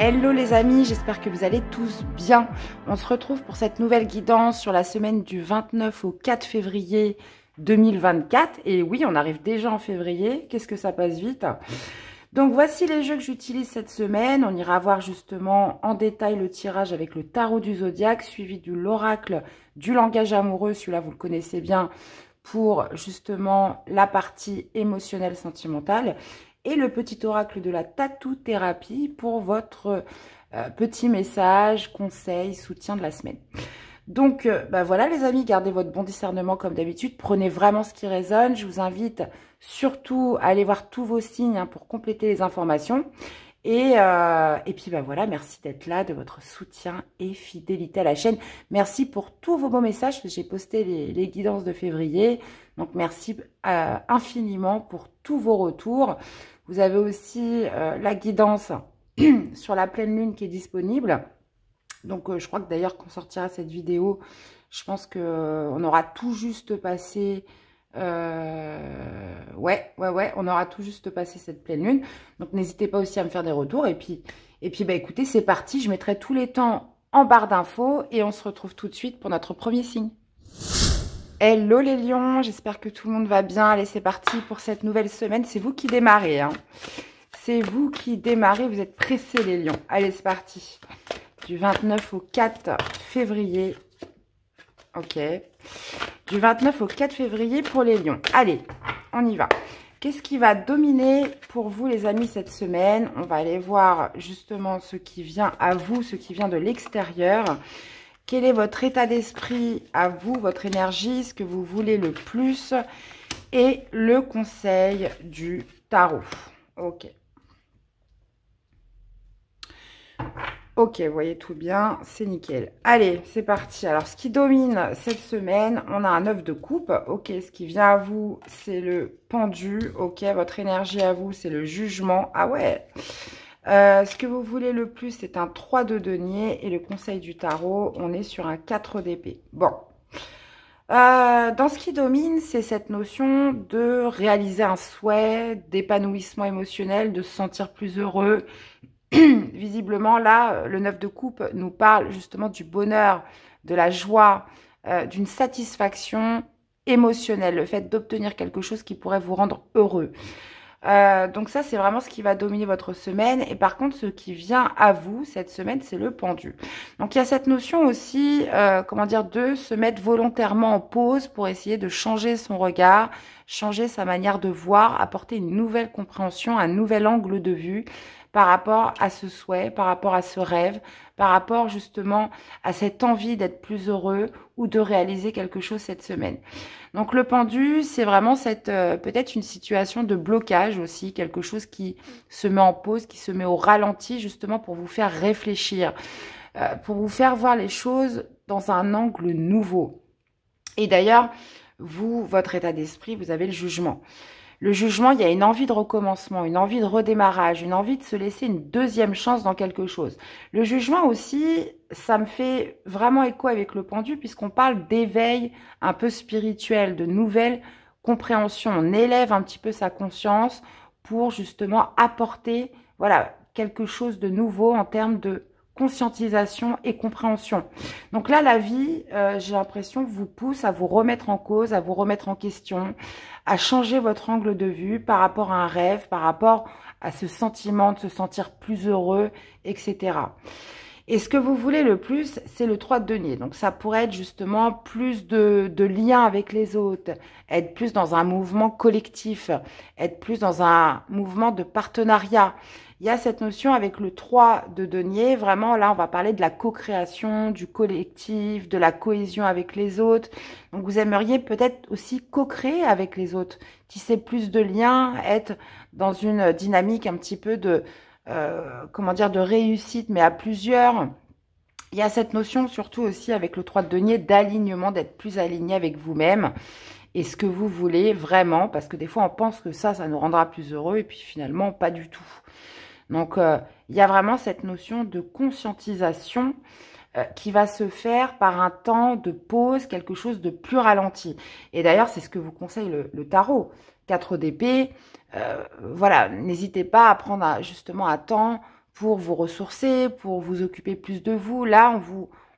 Hello les amis, j'espère que vous allez tous bien. On se retrouve pour cette nouvelle guidance sur la semaine du 29 au 4 février 2024. Et oui, on arrive déjà en février, qu'est-ce que ça passe vite. Donc voici les jeux que j'utilise cette semaine. On ira voir justement en détail le tirage avec le tarot du zodiaque, suivi de l'oracle du langage amoureux. Celui-là, vous le connaissez bien, pour justement la partie émotionnelle sentimentale. Et le petit oracle de la tattoo-thérapie pour votre petit message, conseil, soutien de la semaine. Donc, voilà les amis, gardez votre bon discernement comme d'habitude. Prenez vraiment ce qui résonne. Je vous invite surtout à aller voir tous vos signes pour compléter les informations. Et puis, voilà, merci d'être là, de votre soutien et fidélité à la chaîne. Merci pour tous vos beaux messages. J'ai posté les guidances de février. Donc, merci infiniment pour tous vos retours. Vous avez aussi la guidance sur la pleine lune qui est disponible. Donc, je crois que d'ailleurs, quand sortira cette vidéo, je pense qu'on aura tout juste passé... ouais, on aura tout juste passé cette pleine lune. Donc, n'hésitez pas aussi à me faire des retours. Et puis écoutez, c'est parti. Je mettrai tous les temps en barre d'infos et on se retrouve tout de suite pour notre premier signe. Hello les lions, j'espère que tout le monde va bien. Allez, c'est parti pour cette nouvelle semaine. C'est vous qui démarrez, hein. C'est vous qui démarrez, vous êtes pressés les lions. Allez, c'est parti. Du 29 au 4 février. Ok. Du 29 au 4 février pour les lions. Allez, on y va. Qu'est-ce qui va dominer pour vous les amis cette semaine? On va aller voir justement ce qui vient à vous, ce qui vient de l'extérieur. Quel est votre état d'esprit à vous, votre énergie, ce que vous voulez le plus et le conseil du tarot. Ok. Ok, vous voyez tout bien, c'est nickel. Allez, c'est parti. Alors, ce qui domine cette semaine, on a un 9 de coupe. Ok, ce qui vient à vous, c'est le pendu. Ok, votre énergie à vous, c'est le jugement. Ah ouais. Ce que vous voulez le plus, c'est un 3 de denier. Et le conseil du tarot, on est sur un 4 d'épée. Bon. Dans ce qui domine, c'est cette notion de réaliser un souhait, d'épanouissement émotionnel, de se sentir plus heureux. Visiblement, là, le 9 de coupe nous parle justement du bonheur, de la joie, d'une satisfaction émotionnelle, le fait d'obtenir quelque chose qui pourrait vous rendre heureux. Donc ça, c'est vraiment ce qui va dominer votre semaine. Et par contre, ce qui vient à vous cette semaine, c'est le pendu. Donc il y a cette notion aussi, comment dire, de se mettre volontairement en pause pour essayer de changer son regard, changer sa manière de voir, apporter une nouvelle compréhension, un nouvel angle de vue par rapport à ce souhait, par rapport à ce rêve, par rapport justement à cette envie d'être plus heureux ou de réaliser quelque chose cette semaine. Donc le pendu, c'est vraiment cette peut-être une situation de blocage aussi, quelque chose qui se met en pause, qui se met au ralenti justement pour vous faire réfléchir, pour vous faire voir les choses dans un angle nouveau. Et d'ailleurs, vous, votre état d'esprit, vous avez le jugement. Le jugement, il y a une envie de recommencement, une envie de redémarrage, une envie de se laisser une deuxième chance dans quelque chose. Le jugement aussi, ça me fait vraiment écho avec le pendu puisqu'on parle d'éveil un peu spirituel, de nouvelles compréhensions. On élève un petit peu sa conscience pour justement apporter, voilà, quelque chose de nouveau en termes de conscientisation et compréhension. Donc là, la vie, j'ai l'impression, vous pousse à vous remettre en cause, à vous remettre en question, à changer votre angle de vue par rapport à un rêve, par rapport à ce sentiment de se sentir plus heureux, etc. Et ce que vous voulez le plus, c'est le 3 de denier. Donc ça pourrait être justement plus de lien avec les autres, être plus dans un mouvement collectif, être plus dans un mouvement de partenariat. Il y a cette notion avec le 3 de denier, vraiment là on va parler de la co-création, du collectif, de la cohésion avec les autres. Donc vous aimeriez peut-être aussi co-créer avec les autres, tisser plus de liens, être dans une dynamique un petit peu de, comment dire, de réussite mais à plusieurs. Il y a cette notion surtout aussi avec le 3 de denier d'alignement, d'être plus aligné avec vous-même et ce que vous voulez vraiment, parce que des fois on pense que ça nous rendra plus heureux et puis finalement pas du tout. Donc, il y a vraiment cette notion de conscientisation qui va se faire par un temps de pause, quelque chose de plus ralenti. Et d'ailleurs, c'est ce que vous conseille le tarot. 4 d'épée, voilà, n'hésitez pas à prendre justement à temps pour vous ressourcer, pour vous occuper plus de vous. Là,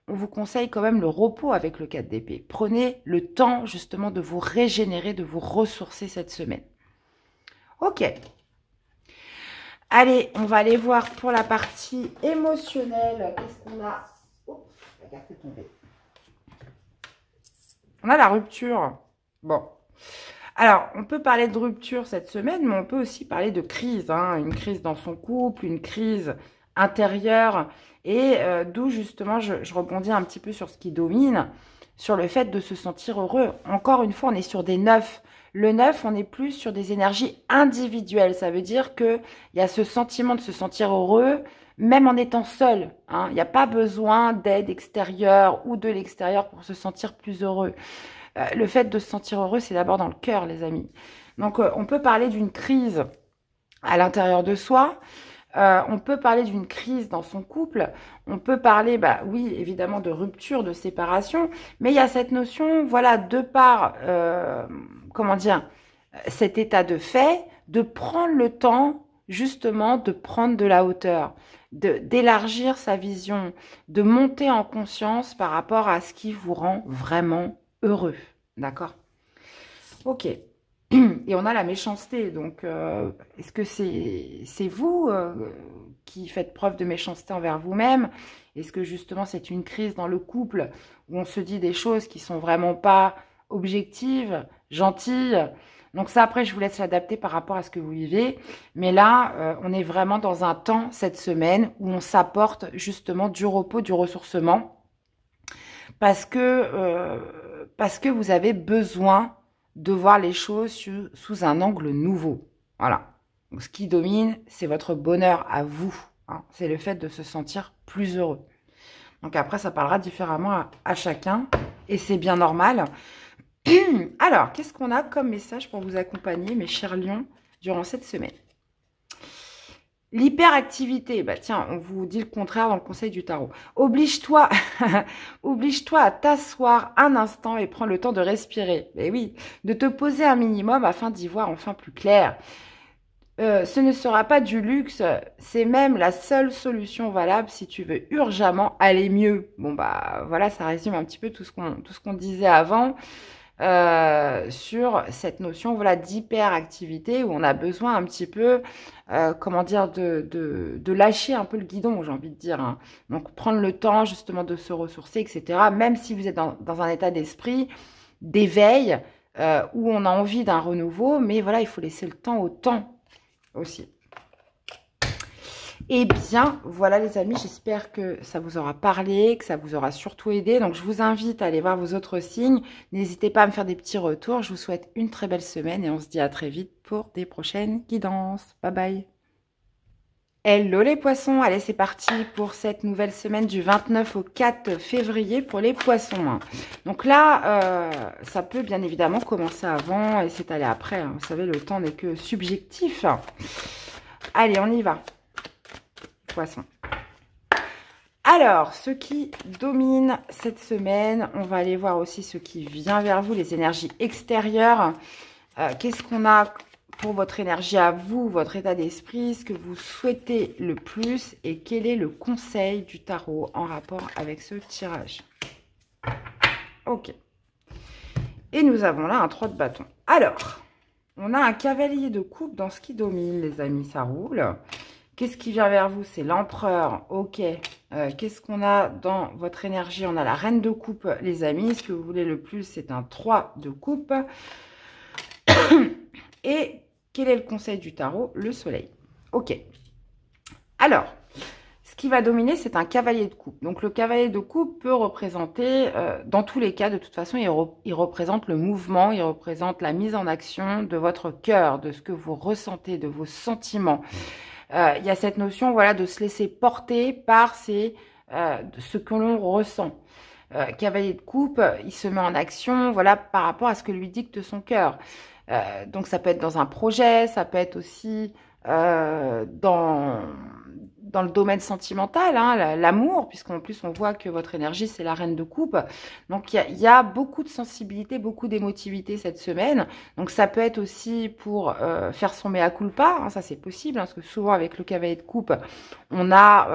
on vous conseille quand même le repos avec le 4 d'épée. Prenez le temps justement de vous régénérer, de vous ressourcer cette semaine. Ok. Allez, on va aller voir pour la partie émotionnelle. Qu'est-ce qu'on a? Oh, la carte est tombée. On a la rupture. Bon. Alors, on peut parler de rupture cette semaine, mais on peut aussi parler de crise. Hein. Une crise dans son couple, une crise intérieure. Et d'où, justement, je rebondis un petit peu sur ce qui domine, sur le fait de se sentir heureux. Encore une fois, on est sur des 9. Le 9, on est plus sur des énergies individuelles. Ça veut dire qu'il y a ce sentiment de se sentir heureux, même en étant seul. Hein. Il n'y a pas besoin d'aide extérieure ou de l'extérieur pour se sentir plus heureux. Le fait de se sentir heureux, c'est d'abord dans le cœur, les amis. Donc, on peut parler d'une crise à l'intérieur de soi. On peut parler d'une crise dans son couple. On peut parler, bah oui, évidemment, de rupture, de séparation. Mais il y a cette notion, voilà, de par, comment dire, cet état de fait, de prendre le temps, justement, de prendre de la hauteur, d'élargir sa vision, de monter en conscience par rapport à ce qui vous rend vraiment heureux. D'accord? Ok. Et on a la méchanceté. Donc, est-ce que c'est vous qui faites preuve de méchanceté envers vous-même? Est-ce que justement c'est une crise dans le couple où on se dit des choses qui sont vraiment pas objectives, gentilles? Donc ça, après, je vous laisse l'adapter par rapport à ce que vous vivez. Mais là, on est vraiment dans un temps, cette semaine, où on s'apporte justement du repos, du ressourcement. Parce que vous avez besoin de voir les choses sous un angle nouveau. Voilà. Donc, ce qui domine, c'est votre bonheur à vous. Hein. C'est le fait de se sentir plus heureux. Donc après, ça parlera différemment à chacun. Et c'est bien normal. Alors, qu'est-ce qu'on a comme message pour vous accompagner, mes chers lions, durant cette semaine? L'hyperactivité, bah tiens, on vous dit le contraire dans le conseil du tarot. Oblige-toi à t'asseoir un instant et prends le temps de respirer. Mais oui, de te poser un minimum afin d'y voir enfin plus clair. Ce ne sera pas du luxe, c'est même la seule solution valable si tu veux urgemment aller mieux. Bon bah voilà, ça résume un petit peu tout ce qu'on disait avant. Sur cette notion voilà d'hyperactivité où on a besoin un petit peu comment dire de lâcher un peu le guidon, j'ai envie de dire, hein. Donc prendre le temps justement de se ressourcer, etc. Même si vous êtes dans un état d'esprit d'éveil où on a envie d'un renouveau, mais voilà, il faut laisser le temps au temps aussi. Eh bien, voilà les amis, j'espère que ça vous aura parlé, que ça vous aura surtout aidé. Donc, je vous invite à aller voir vos autres signes. N'hésitez pas à me faire des petits retours. Je vous souhaite une très belle semaine et on se dit à très vite pour des prochaines guidances. Bye bye. Hello les poissons, allez c'est parti pour cette nouvelle semaine du 29 au 4 février pour les poissons. Donc là, ça peut bien évidemment commencer avant et s'étaler après. Hein. Vous savez, le temps n'est que subjectif. Allez, on y va. Poisson. Alors, ce qui domine cette semaine, on va aller voir aussi ce qui vient vers vous, les énergies extérieures. Qu'est-ce qu'on a pour votre énergie à vous, votre état d'esprit, ce que vous souhaitez le plus et quel est le conseil du tarot en rapport avec ce tirage? Ok. Et nous avons là un 3 de bâton. Alors, on a un cavalier de coupe dans ce qui domine, les amis, ça roule. Qu'est-ce qui vient vers vous? C'est l'empereur. Ok. Qu'est-ce qu'on a dans votre énergie? On a la reine de coupe, les amis. Ce que vous voulez le plus, c'est un 3 de coupe. Et quel est le conseil du tarot? Le soleil. Ok. Alors, ce qui va dominer, c'est un cavalier de coupe. Donc, le cavalier de coupe peut représenter, dans tous les cas, de toute façon, il représente le mouvement, il représente la mise en action de votre cœur, de ce que vous ressentez, de vos sentiments. Il y a cette notion voilà, de se laisser porter par ce que l'on ressent. Cavalier de coupe, il se met en action voilà, par rapport à ce que lui dicte son cœur. Donc ça peut être dans un projet, ça peut être aussi dans dans le domaine sentimental, hein, l'amour, puisqu'en plus on voit que votre énergie c'est la reine de coupe. Donc il y a beaucoup de sensibilité, beaucoup d'émotivité cette semaine. Donc ça peut être aussi pour faire son mea culpa, hein, ça c'est possible, hein, parce que souvent avec le cavalier de coupe, on a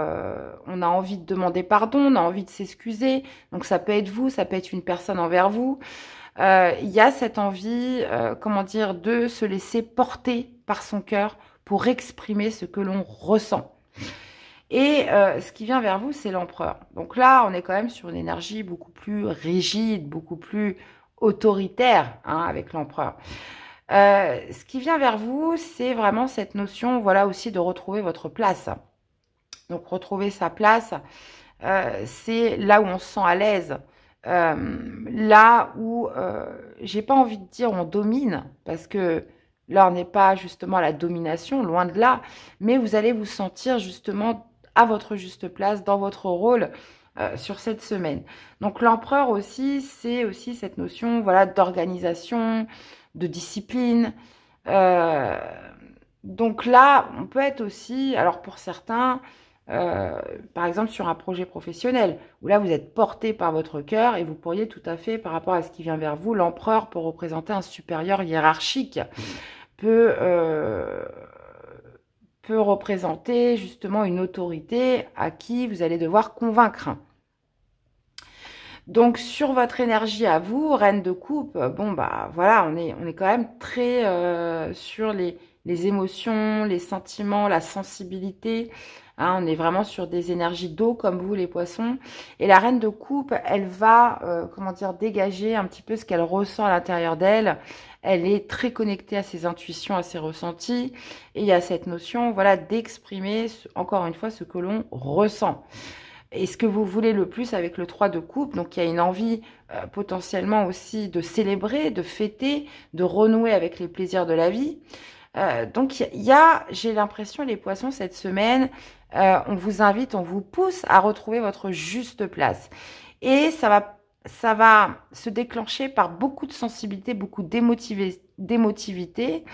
envie de demander pardon, on a envie de s'excuser. Donc ça peut être vous, ça peut être une personne envers vous. Il y a cette envie, comment dire, de se laisser porter par son cœur pour exprimer ce que l'on ressent. Et ce qui vient vers vous, c'est l'empereur. Donc là, on est quand même sur une énergie beaucoup plus rigide, beaucoup plus autoritaire, hein, avec l'empereur. Ce qui vient vers vous, c'est vraiment cette notion, voilà, aussi de retrouver votre place. Donc retrouver sa place, c'est là où on se sent à l'aise. Là où, j'ai pas envie de dire on domine, parce que là, on n'est pas justement à la domination, loin de là, mais vous allez vous sentir justement à votre juste place, dans votre rôle sur cette semaine. Donc l'empereur aussi, c'est aussi cette notion, voilà, d'organisation, de discipline. Donc là, on peut être aussi, alors pour certains, par exemple sur un projet professionnel, où là vous êtes porté par votre cœur et vous pourriez tout à fait, par rapport à ce qui vient vers vous, l'empereur peut représenter un supérieur hiérarchique, peut représenter justement une autorité à qui vous allez devoir convaincre. Donc sur votre énergie à vous, reine de coupe, bon bah voilà, on est quand même très sur les émotions, les sentiments, la sensibilité. Hein, on est vraiment sur des énergies d'eau comme vous les poissons. Et la reine de coupe, elle va, comment dire, dégager un petit peu ce qu'elle ressent à l'intérieur d'elle. Elle est très connectée à ses intuitions, à ses ressentis. Et il y a cette notion, voilà, d'exprimer, encore une fois, ce que l'on ressent. Et ce que vous voulez le plus avec le 3 de coupe. Donc, il y a une envie potentiellement aussi de célébrer, de fêter, de renouer avec les plaisirs de la vie. Donc, il y a, j'ai l'impression, les poissons, cette semaine, on vous invite, on vous pousse à retrouver votre juste place. Et ça va se déclencher par beaucoup de sensibilité, beaucoup d'émotivité,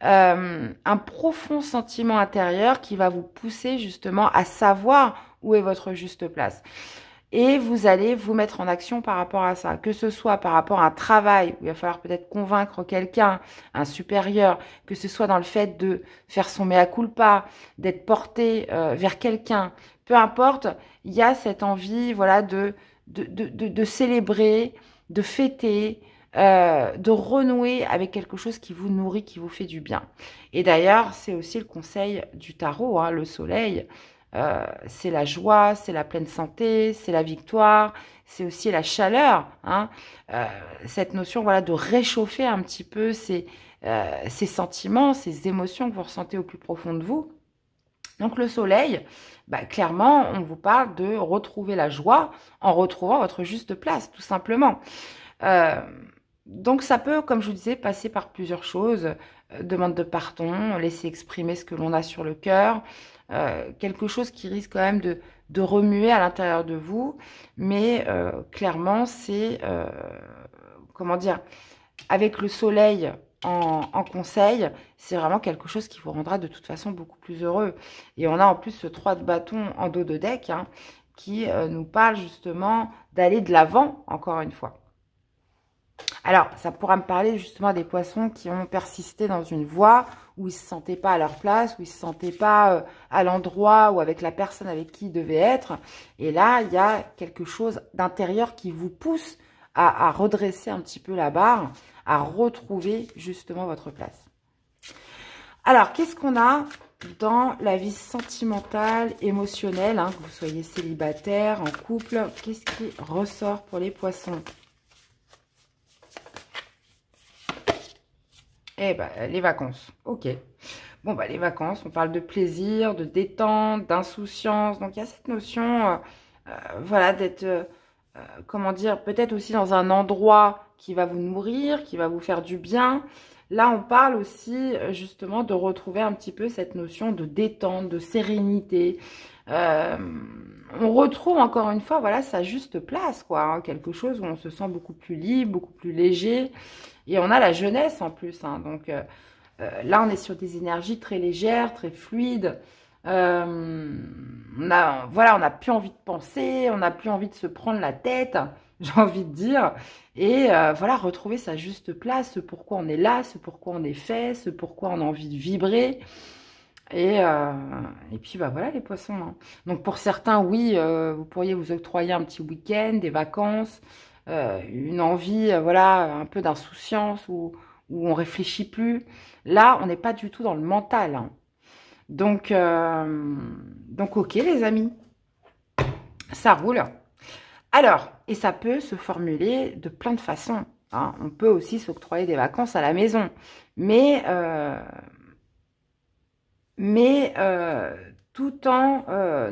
un profond sentiment intérieur qui va vous pousser justement à savoir où est votre juste place. Et vous allez vous mettre en action par rapport à ça, que ce soit par rapport à un travail où il va falloir peut-être convaincre quelqu'un, un supérieur, que ce soit dans le fait de faire son mea culpa, d'être porté vers quelqu'un, peu importe, il y a cette envie, voilà, de célébrer, de fêter, de renouer avec quelque chose qui vous nourrit, qui vous fait du bien. Et d'ailleurs, c'est aussi le conseil du tarot, hein, le soleil. C'est la joie, c'est la pleine santé, c'est la victoire, c'est aussi la chaleur. Hein. Cette notion, voilà, de réchauffer un petit peu ces sentiments, ces émotions que vous ressentez au plus profond de vous. Donc le soleil, bah, clairement, on vous parle de retrouver la joie en retrouvant votre juste place, tout simplement. Donc ça peut, comme je vous disais, passer par plusieurs choses. Demande de pardon, laisser exprimer ce que l'on a sur le cœur. Quelque chose qui risque quand même de remuer à l'intérieur de vous. Mais clairement, c'est, comment dire, avec le soleil en conseil, c'est vraiment quelque chose qui vous rendra de toute façon beaucoup plus heureux. Et on a en plus ce 3 de bâton en dos de deck, hein, qui nous parle justement d'aller de l'avant, encore une fois. Alors, ça pourra me parler justement des poissons qui ont persisté dans une voie où ils ne se sentaient pas à leur place, où ils ne se sentaient pas à l'endroit ou avec la personne avec qui ils devaient être. Et là, il y a quelque chose d'intérieur qui vous pousse à redresser un petit peu la barre, à retrouver justement votre place. Alors, qu'est-ce qu'on a dans la vie sentimentale, émotionnelle, hein, que vous soyez célibataire, en couple? Qu'est-ce qui ressort pour les poissons? Eh ben, les vacances. Ok. Bon, bah, les vacances, on parle de plaisir, de détente, d'insouciance. Donc, il y a cette notion, voilà, d'être, comment dire, peut-être aussi dans un endroit qui va vous nourrir, qui va vous faire du bien. Là, on parle aussi, justement, de retrouver un petit peu cette notion de détente, de sérénité. On retrouve, encore une fois, voilà, sa juste place, quoi. Hein, quelque chose où on se sent beaucoup plus libre, beaucoup plus léger. Et on a la jeunesse en plus, hein, donc là on est sur des énergies très légères, très fluides, Voilà, on n'a plus envie de penser, on n'a plus envie de se prendre la tête, j'ai envie de dire. Et voilà, retrouver sa juste place, ce pourquoi on est là, ce pourquoi on est fait, ce pourquoi on a envie de vibrer. Et puis, bah voilà, les poissons, hein. Donc, pour certains, oui, vous pourriez vous octroyer un petit week-end, des vacances, une envie, voilà, un peu d'insouciance où on réfléchit plus. Là, on n'est pas du tout dans le mental, hein. Donc, ok, les amis, ça roule. Alors, et ça peut se formuler de plein de façons, hein. On peut aussi s'octroyer des vacances à la maison, mais tout en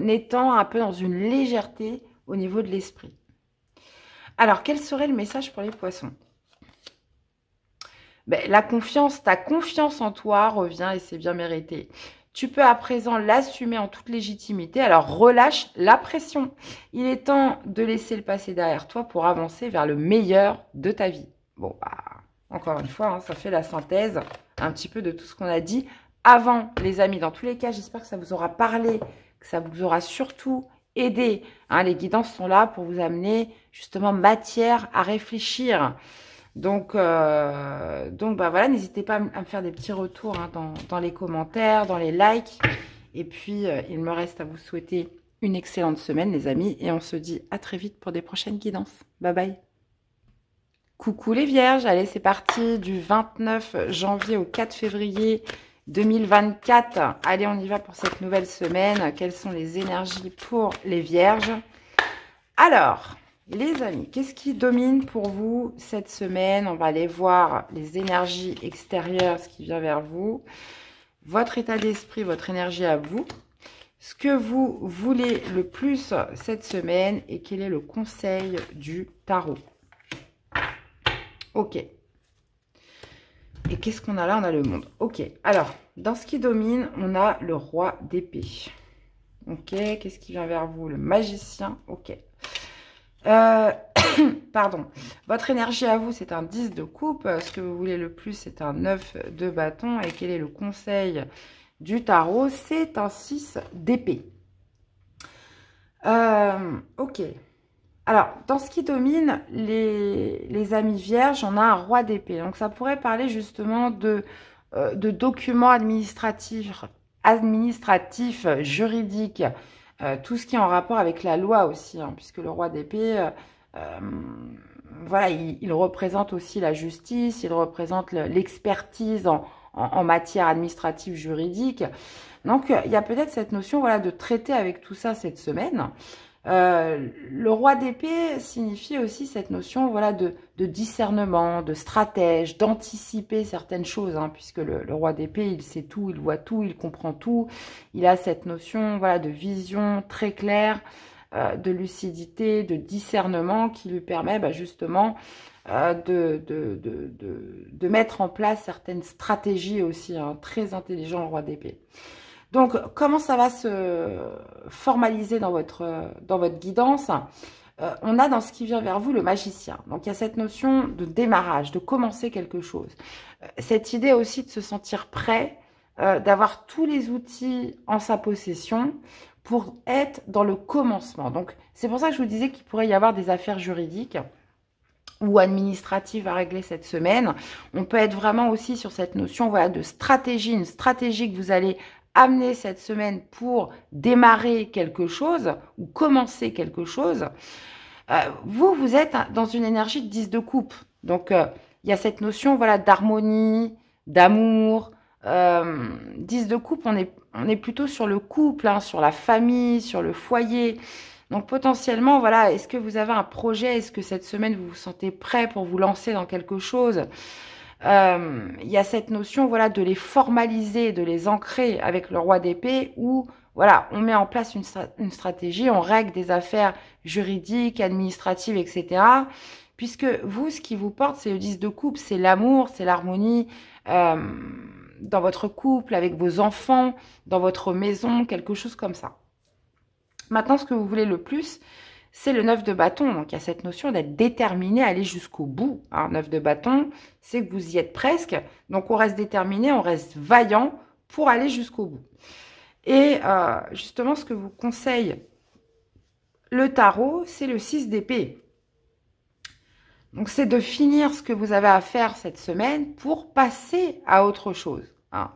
étant un peu dans une légèreté au niveau de l'esprit. Alors, quel serait le message pour les poissons? Ben, la confiance, ta confiance en toi revient et c'est bien mérité. Tu peux à présent l'assumer en toute légitimité. Alors, relâche la pression. Il est temps de laisser le passé derrière toi pour avancer vers le meilleur de ta vie. Bon, bah, encore une fois, hein, ça fait la synthèse un petit peu de tout ce qu'on a dit avant, les amis. Dans tous les cas, j'espère que ça vous aura parlé, que ça vous aura surtout aidé, hein. Les guidances sont là pour vous amener justement matière à réfléchir. Donc bah voilà, n'hésitez pas à me faire des petits retours, hein, dans les commentaires, dans les likes. Et puis, il me reste à vous souhaiter une excellente semaine, les amis. Et on se dit à très vite pour des prochaines guidances. Bye bye. Coucou les vierges, allez, c'est parti du 29 janvier au 4 février 2024. Allez, on y va pour cette nouvelle semaine. Quelles sont les énergies pour les vierges? Alors, les amis, qu'est-ce qui domine pour vous cette semaine? On va aller voir les énergies extérieures, ce qui vient vers vous. Votre état d'esprit, votre énergie à vous. Ce que vous voulez le plus cette semaine et quel est le conseil du tarot? Ok. Et qu'est-ce qu'on a là? On a le monde. Ok. Alors, dans ce qui domine, on a le roi d'épée. Ok. Qu'est-ce qui vient vers vous? Le magicien. Ok. Pardon. Votre énergie à vous, c'est un 10 de coupe. Ce que vous voulez le plus, c'est un 9 de bâton. Et quel est le conseil du tarot? C'est un 6 d'épée. Ok. Alors, dans ce qui domine les amis vierges, on a un roi d'épée. Donc, ça pourrait parler justement de documents administratifs, juridiques, tout ce qui est en rapport avec la loi aussi, hein, puisque le roi d'épée, voilà, il représente aussi la justice, il représente l'expertise en matière administrative juridique. Donc, il y a peut-être cette notion, voilà, de traiter avec tout ça cette semaine. Le roi d'épée signifie aussi cette notion, voilà, de discernement, de stratège, d'anticiper certaines choses, hein, puisque le roi d'épée, il sait tout, il voit tout, il comprend tout. Il a cette notion, voilà, de vision très claire, de lucidité, de discernement qui lui permet, bah, justement de mettre en place certaines stratégies aussi, hein, très intelligent, le roi d'épée. Donc, comment ça va se formaliser dans votre guidance? On a dans ce qui vient vers vous le magicien. Donc, il y a cette notion de démarrage, de commencer quelque chose. Cette idée aussi de se sentir prêt, d'avoir tous les outils en sa possession pour être dans le commencement. Donc, c'est pour ça que je vous disais qu'il pourrait y avoir des affaires juridiques ou administratives à régler cette semaine. On peut être vraiment aussi sur cette notion, voilà, de stratégie, une stratégie que vous allez amener cette semaine pour démarrer quelque chose ou commencer quelque chose. Vous êtes dans une énergie de 10 de coupe. Donc, il y a cette notion, voilà, d'harmonie, d'amour. 10 de coupe, on est plutôt sur le couple, hein, sur la famille, sur le foyer. Donc, potentiellement, voilà, est-ce que vous avez un projet? Est-ce que cette semaine, vous vous sentez prêt pour vous lancer dans quelque chose? Il y a cette notion, voilà, de les formaliser, de les ancrer avec le roi d'épée où, voilà, on met en place une stratégie, on règle des affaires juridiques, administratives, etc. Puisque vous, ce qui vous porte, c'est le 10 de coupe, c'est l'amour, c'est l'harmonie dans votre couple, avec vos enfants, dans votre maison, quelque chose comme ça. Maintenant, ce que vous voulez le plus, c'est le 9 de bâton. Donc, il y a cette notion d'être déterminé à aller jusqu'au bout. 9 de bâton, c'est que vous y êtes presque. Donc, on reste déterminé, on reste vaillant pour aller jusqu'au bout. Et justement, ce que vous conseille le tarot, c'est le 6 d'épée. Donc, c'est de finir ce que vous avez à faire cette semaine pour passer à autre chose. Hein.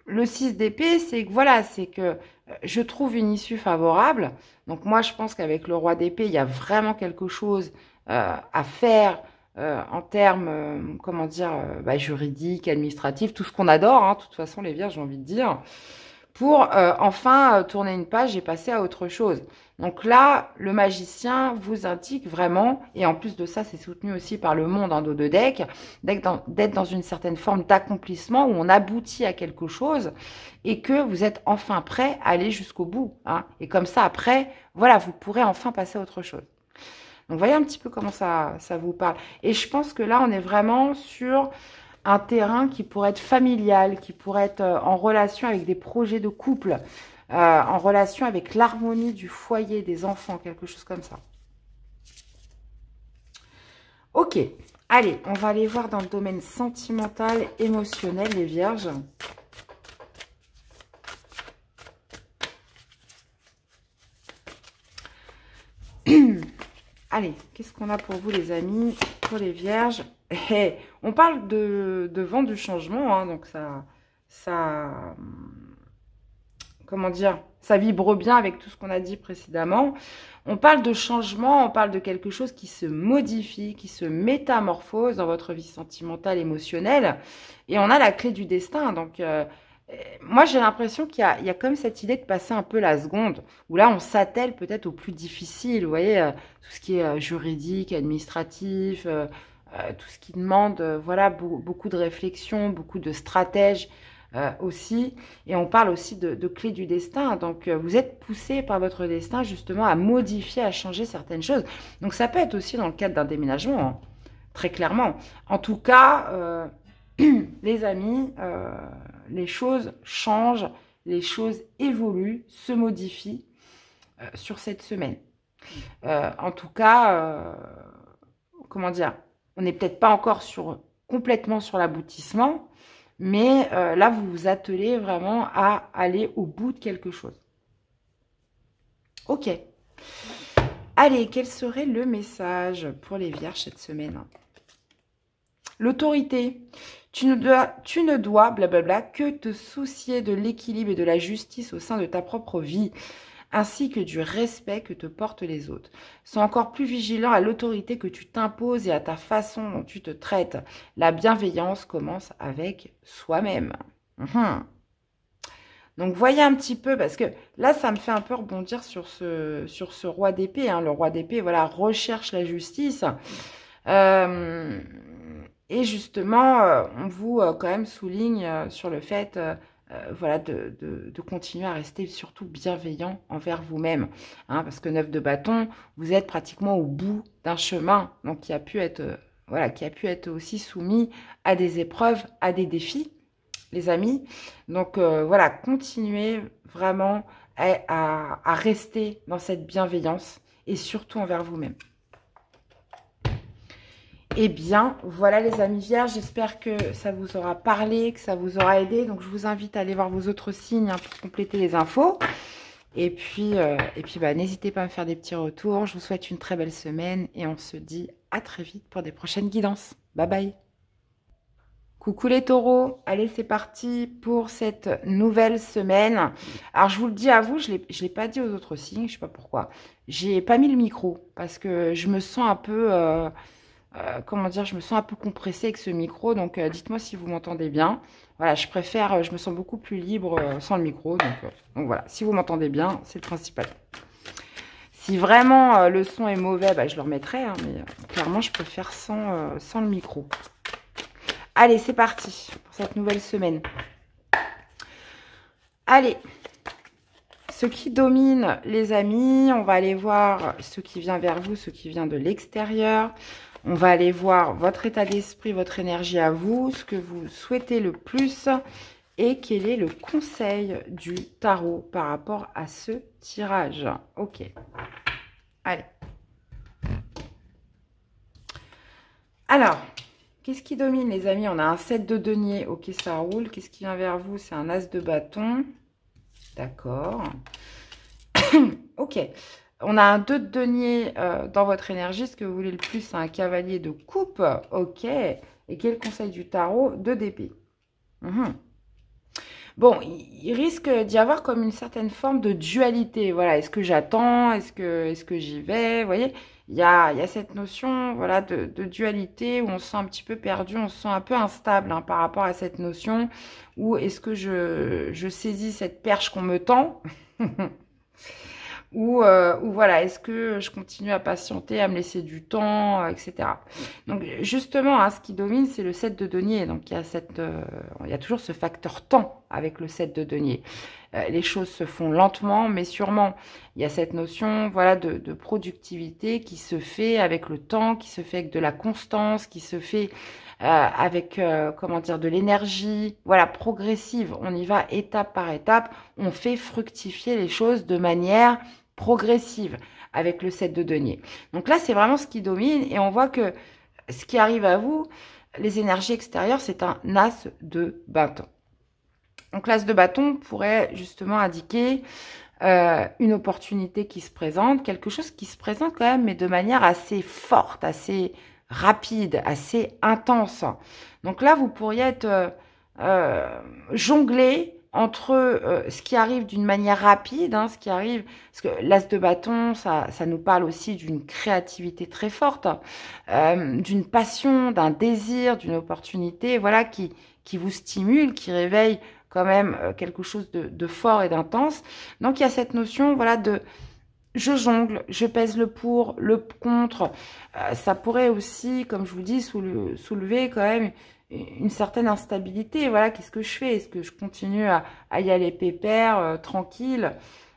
Le 6 d'épée, c'est que voilà, c'est que je trouve une issue favorable. Donc, moi, je pense qu'avec le roi d'épée, il y a vraiment quelque chose à faire en termes, comment dire, juridiques, administratifs, tout ce qu'on adore, hein, de toute façon, les vierges, j'ai envie de dire, pour enfin tourner une page et passer à autre chose. Donc là, le magicien vous indique vraiment, et en plus de ça, c'est soutenu aussi par le monde en dos de deck, d'être dans une certaine forme d'accomplissement où on aboutit à quelque chose et que vous êtes enfin prêt à aller jusqu'au bout. Hein. Et comme ça, après, voilà, vous pourrez enfin passer à autre chose. Donc, voyez un petit peu comment ça vous parle. Et je pense que là, on est vraiment sur un terrain qui pourrait être familial, qui pourrait être en relation avec des projets de couple, en relation avec l'harmonie du foyer, des enfants, quelque chose comme ça. Ok, allez, on va aller voir dans le domaine sentimental, émotionnel, les vierges. Allez, qu'est-ce qu'on a pour vous, les amis, pour les vierges? On parle de vent du changement, hein, donc comment dire, ça vibre bien avec tout ce qu'on a dit précédemment. On parle de changement, on parle de quelque chose qui se modifie, qui se métamorphose dans votre vie sentimentale, émotionnelle. Et on a la clé du destin. Donc, moi, j'ai l'impression qu'il y a comme cette idée de passer un peu la seconde, où là, on s'attelle peut-être au plus difficile. Vous voyez, tout ce qui est juridique, administratif, tout ce qui demande voilà, beaucoup de réflexion, beaucoup de stratèges. Aussi, et on parle aussi de clés du destin. Donc, vous êtes poussé par votre destin justement à modifier, à changer certaines choses. Donc, ça peut être aussi dans le cadre d'un déménagement, hein, très clairement. En tout cas, les amis, les choses changent, les choses évoluent, se modifient sur cette semaine. En tout cas, comment dire, on n'est peut-être pas encore complètement sur l'aboutissement, mais là, vous vous attelez vraiment à aller au bout de quelque chose. Ok. Allez, quel serait le message pour les vierges cette semaine? L'autorité. Tu ne dois, blablabla, que te soucier de l'équilibre et de la justice au sein de ta propre vie, ainsi que du respect que te portent les autres. Sois encore plus vigilant à l'autorité que tu t'imposes et à ta façon dont tu te traites. La bienveillance commence avec soi-même. Donc, voyez un petit peu, parce que là, ça me fait un peu rebondir sur ce roi d'épée. Hein. Le roi d'épée, voilà, recherche la justice. Et justement, on vous quand même souligne sur le fait voilà, de continuer à rester surtout bienveillant envers vous-même. Hein, parce que 9 de bâton, vous êtes pratiquement au bout d'un chemin, donc qui a pu être, voilà, qui a pu être aussi soumis à des épreuves, à des défis, les amis. Donc voilà, continuez vraiment à rester dans cette bienveillance et surtout envers vous-même. Eh bien, voilà les amis vierges, j'espère que ça vous aura parlé, que ça vous aura aidé. Donc, je vous invite à aller voir vos autres signes hein, pour compléter les infos. Et puis n'hésitez pas à me faire des petits retours. Je vous souhaite une très belle semaine et on se dit à très vite pour des prochaines guidances. Bye bye. Coucou les taureaux, allez c'est parti pour cette nouvelle semaine. Alors je vous le dis à vous, je l'ai pas dit aux autres signes, je sais pas pourquoi. J'ai pas mis le micro parce que je me sens un peu... comment dire, je me sens un peu compressée avec ce micro, donc dites-moi si vous m'entendez bien. Voilà, je préfère, je me sens beaucoup plus libre sans le micro, donc voilà, si vous m'entendez bien, c'est le principal. Si vraiment le son est mauvais, bah, je le remettrai, hein, mais clairement, je préfère sans le micro. Allez, c'est parti pour cette nouvelle semaine. Allez, ce qui domine, les amis, on va aller voir ce qui vient vers vous, ce qui vient de l'extérieur. On va aller voir votre état d'esprit, votre énergie à vous, ce que vous souhaitez le plus et quel est le conseil du tarot par rapport à ce tirage. Ok. Allez. Alors, Qu'est-ce qui domine, les amis? On a un 7 de denier. Ok, ça roule. Qu'est-ce qui vient vers vous? C'est un as de bâton. D'accord. Ok. On a un 2 de denier dans votre énergie. Ce que vous voulez le plus, c'est un cavalier de coupe. Ok. Et quel conseil du tarot? 2 d'épée. Bon, il risque d'y avoir comme une certaine forme de dualité. Voilà, est-ce que j'attends? Est-ce que j'y vais? Vous voyez, il y a cette notion, voilà, de dualité où on se sent un petit peu perdu, on se sent un peu instable hein, par rapport à cette notion. Où est-ce que je saisis cette perche qu'on me tend? Ou voilà, est-ce que je continue à patienter, à me laisser du temps, etc. Donc justement, hein, ce qui domine, c'est le 7 de denier. Donc il y a toujours ce facteur temps avec le 7 de denier. Les choses se font lentement, mais sûrement. Il y a cette notion, voilà, de productivité qui se fait avec le temps, qui se fait avec de la constance, qui se fait avec, comment dire, de l'énergie, voilà, progressive. On y va étape par étape. On fait fructifier les choses de manière progressive avec le 7 de denier. Donc là, c'est vraiment ce qui domine et on voit que ce qui arrive à vous, les énergies extérieures, c'est un as de bâton. Donc l'as de bâton pourrait justement indiquer une opportunité qui se présente, quelque chose qui se présente quand même, mais de manière assez forte, assez rapide, assez intense. Donc là, vous pourriez être jonglé entre ce qui arrive d'une manière rapide, hein, ce qui arrive, parce que l'as de bâton, ça nous parle aussi d'une créativité très forte, d'une passion, d'un désir, d'une opportunité, voilà, qui vous stimule, qui réveille quand même quelque chose de fort et d'intense. Donc il y a cette notion, voilà, de je jongle, je pèse le pour, le contre. Ça pourrait aussi, comme je vous dis, soulever quand même une certaine instabilité. Voilà, qu'est-ce que je fais? Est-ce que je continue à y aller pépère, tranquille,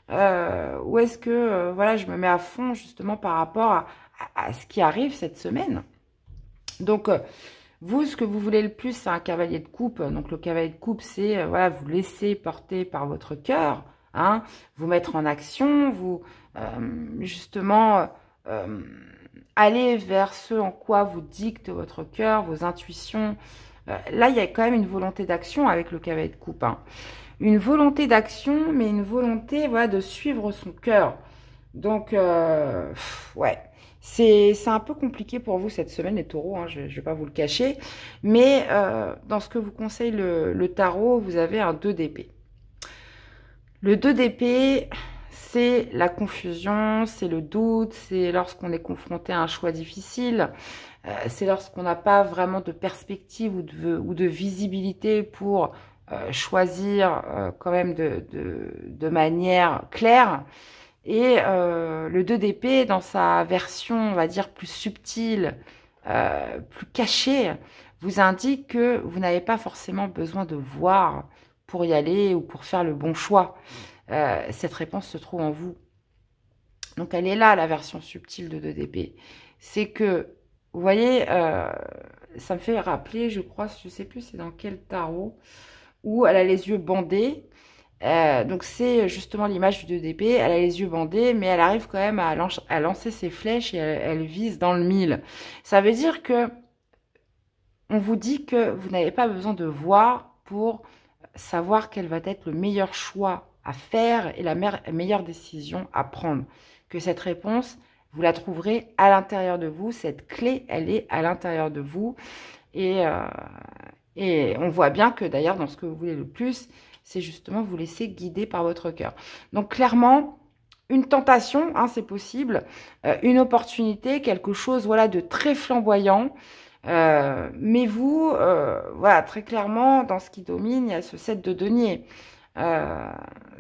ou est-ce que voilà, je me mets à fond justement par rapport à ce qui arrive cette semaine? Donc vous, ce que vous voulez le plus, c'est un cavalier de coupe. Donc le cavalier de coupe, c'est voilà, vous laisser porter par votre cœur, hein, vous mettre en action, vous justement aller vers ce en quoi vous dicte votre cœur, vos intuitions. Là, il y a quand même une volonté d'action avec le cavalier de coupe. Hein. Une volonté d'action, mais une volonté voilà, de suivre son cœur. Donc, ouais, c'est un peu compliqué pour vous cette semaine, les taureaux, hein, je ne vais pas vous le cacher. Mais dans ce que vous conseille le tarot, vous avez un 2 d'épée. Le 2 d'épée, c'est la confusion, c'est le doute, c'est lorsqu'on est confronté à un choix difficile, c'est lorsqu'on n'a pas vraiment de perspective ou de visibilité pour choisir quand même de manière claire. Et le 2 d'épée, dans sa version, on va dire, plus subtile, plus cachée, vous indique que vous n'avez pas forcément besoin de voir pour y aller ou pour faire le bon choix. Cette réponse se trouve en vous. Donc elle est là, la version subtile de 2 d'épée. C'est que, vous voyez, ça me fait rappeler, je crois, je ne sais plus c'est dans quel tarot, où elle a les yeux bandés. Donc c'est justement l'image du 2 d'épée. Elle a les yeux bandés, mais elle arrive quand même à lancer ses flèches et elle vise dans le mille. Ça veut dire que on vous dit que vous n'avez pas besoin de voir pour savoir quel va être le meilleur choix à faire et la meilleure décision à prendre. Que cette réponse, vous la trouverez à l'intérieur de vous. Cette clé, elle est à l'intérieur de vous. Et on voit bien que d'ailleurs, dans ce que vous voulez le plus, c'est justement vous laisser guider par votre cœur. Donc clairement, une tentation, hein, c'est possible, une opportunité, quelque chose voilà, de très flamboyant. Mais vous, voilà, très clairement, dans ce qui domine, il y a ce 7 de denier.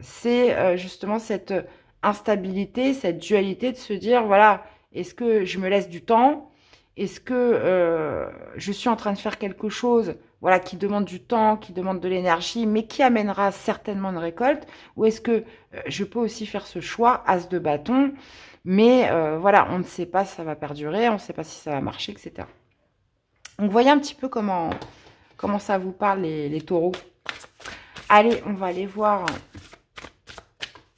C'est justement cette instabilité, cette dualité de se dire, voilà, est-ce que je me laisse du temps? Est-ce que je suis en train de faire quelque chose voilà, qui demande du temps, qui demande de l'énergie, mais qui amènera certainement une récolte? Ou est-ce que je peux aussi faire ce choix, as de bâton, mais voilà, on ne sait pas si ça va perdurer, on ne sait pas si ça va marcher, etc. Donc, voyez un petit peu comment ça vous parle, les taureaux. Allez, on va aller voir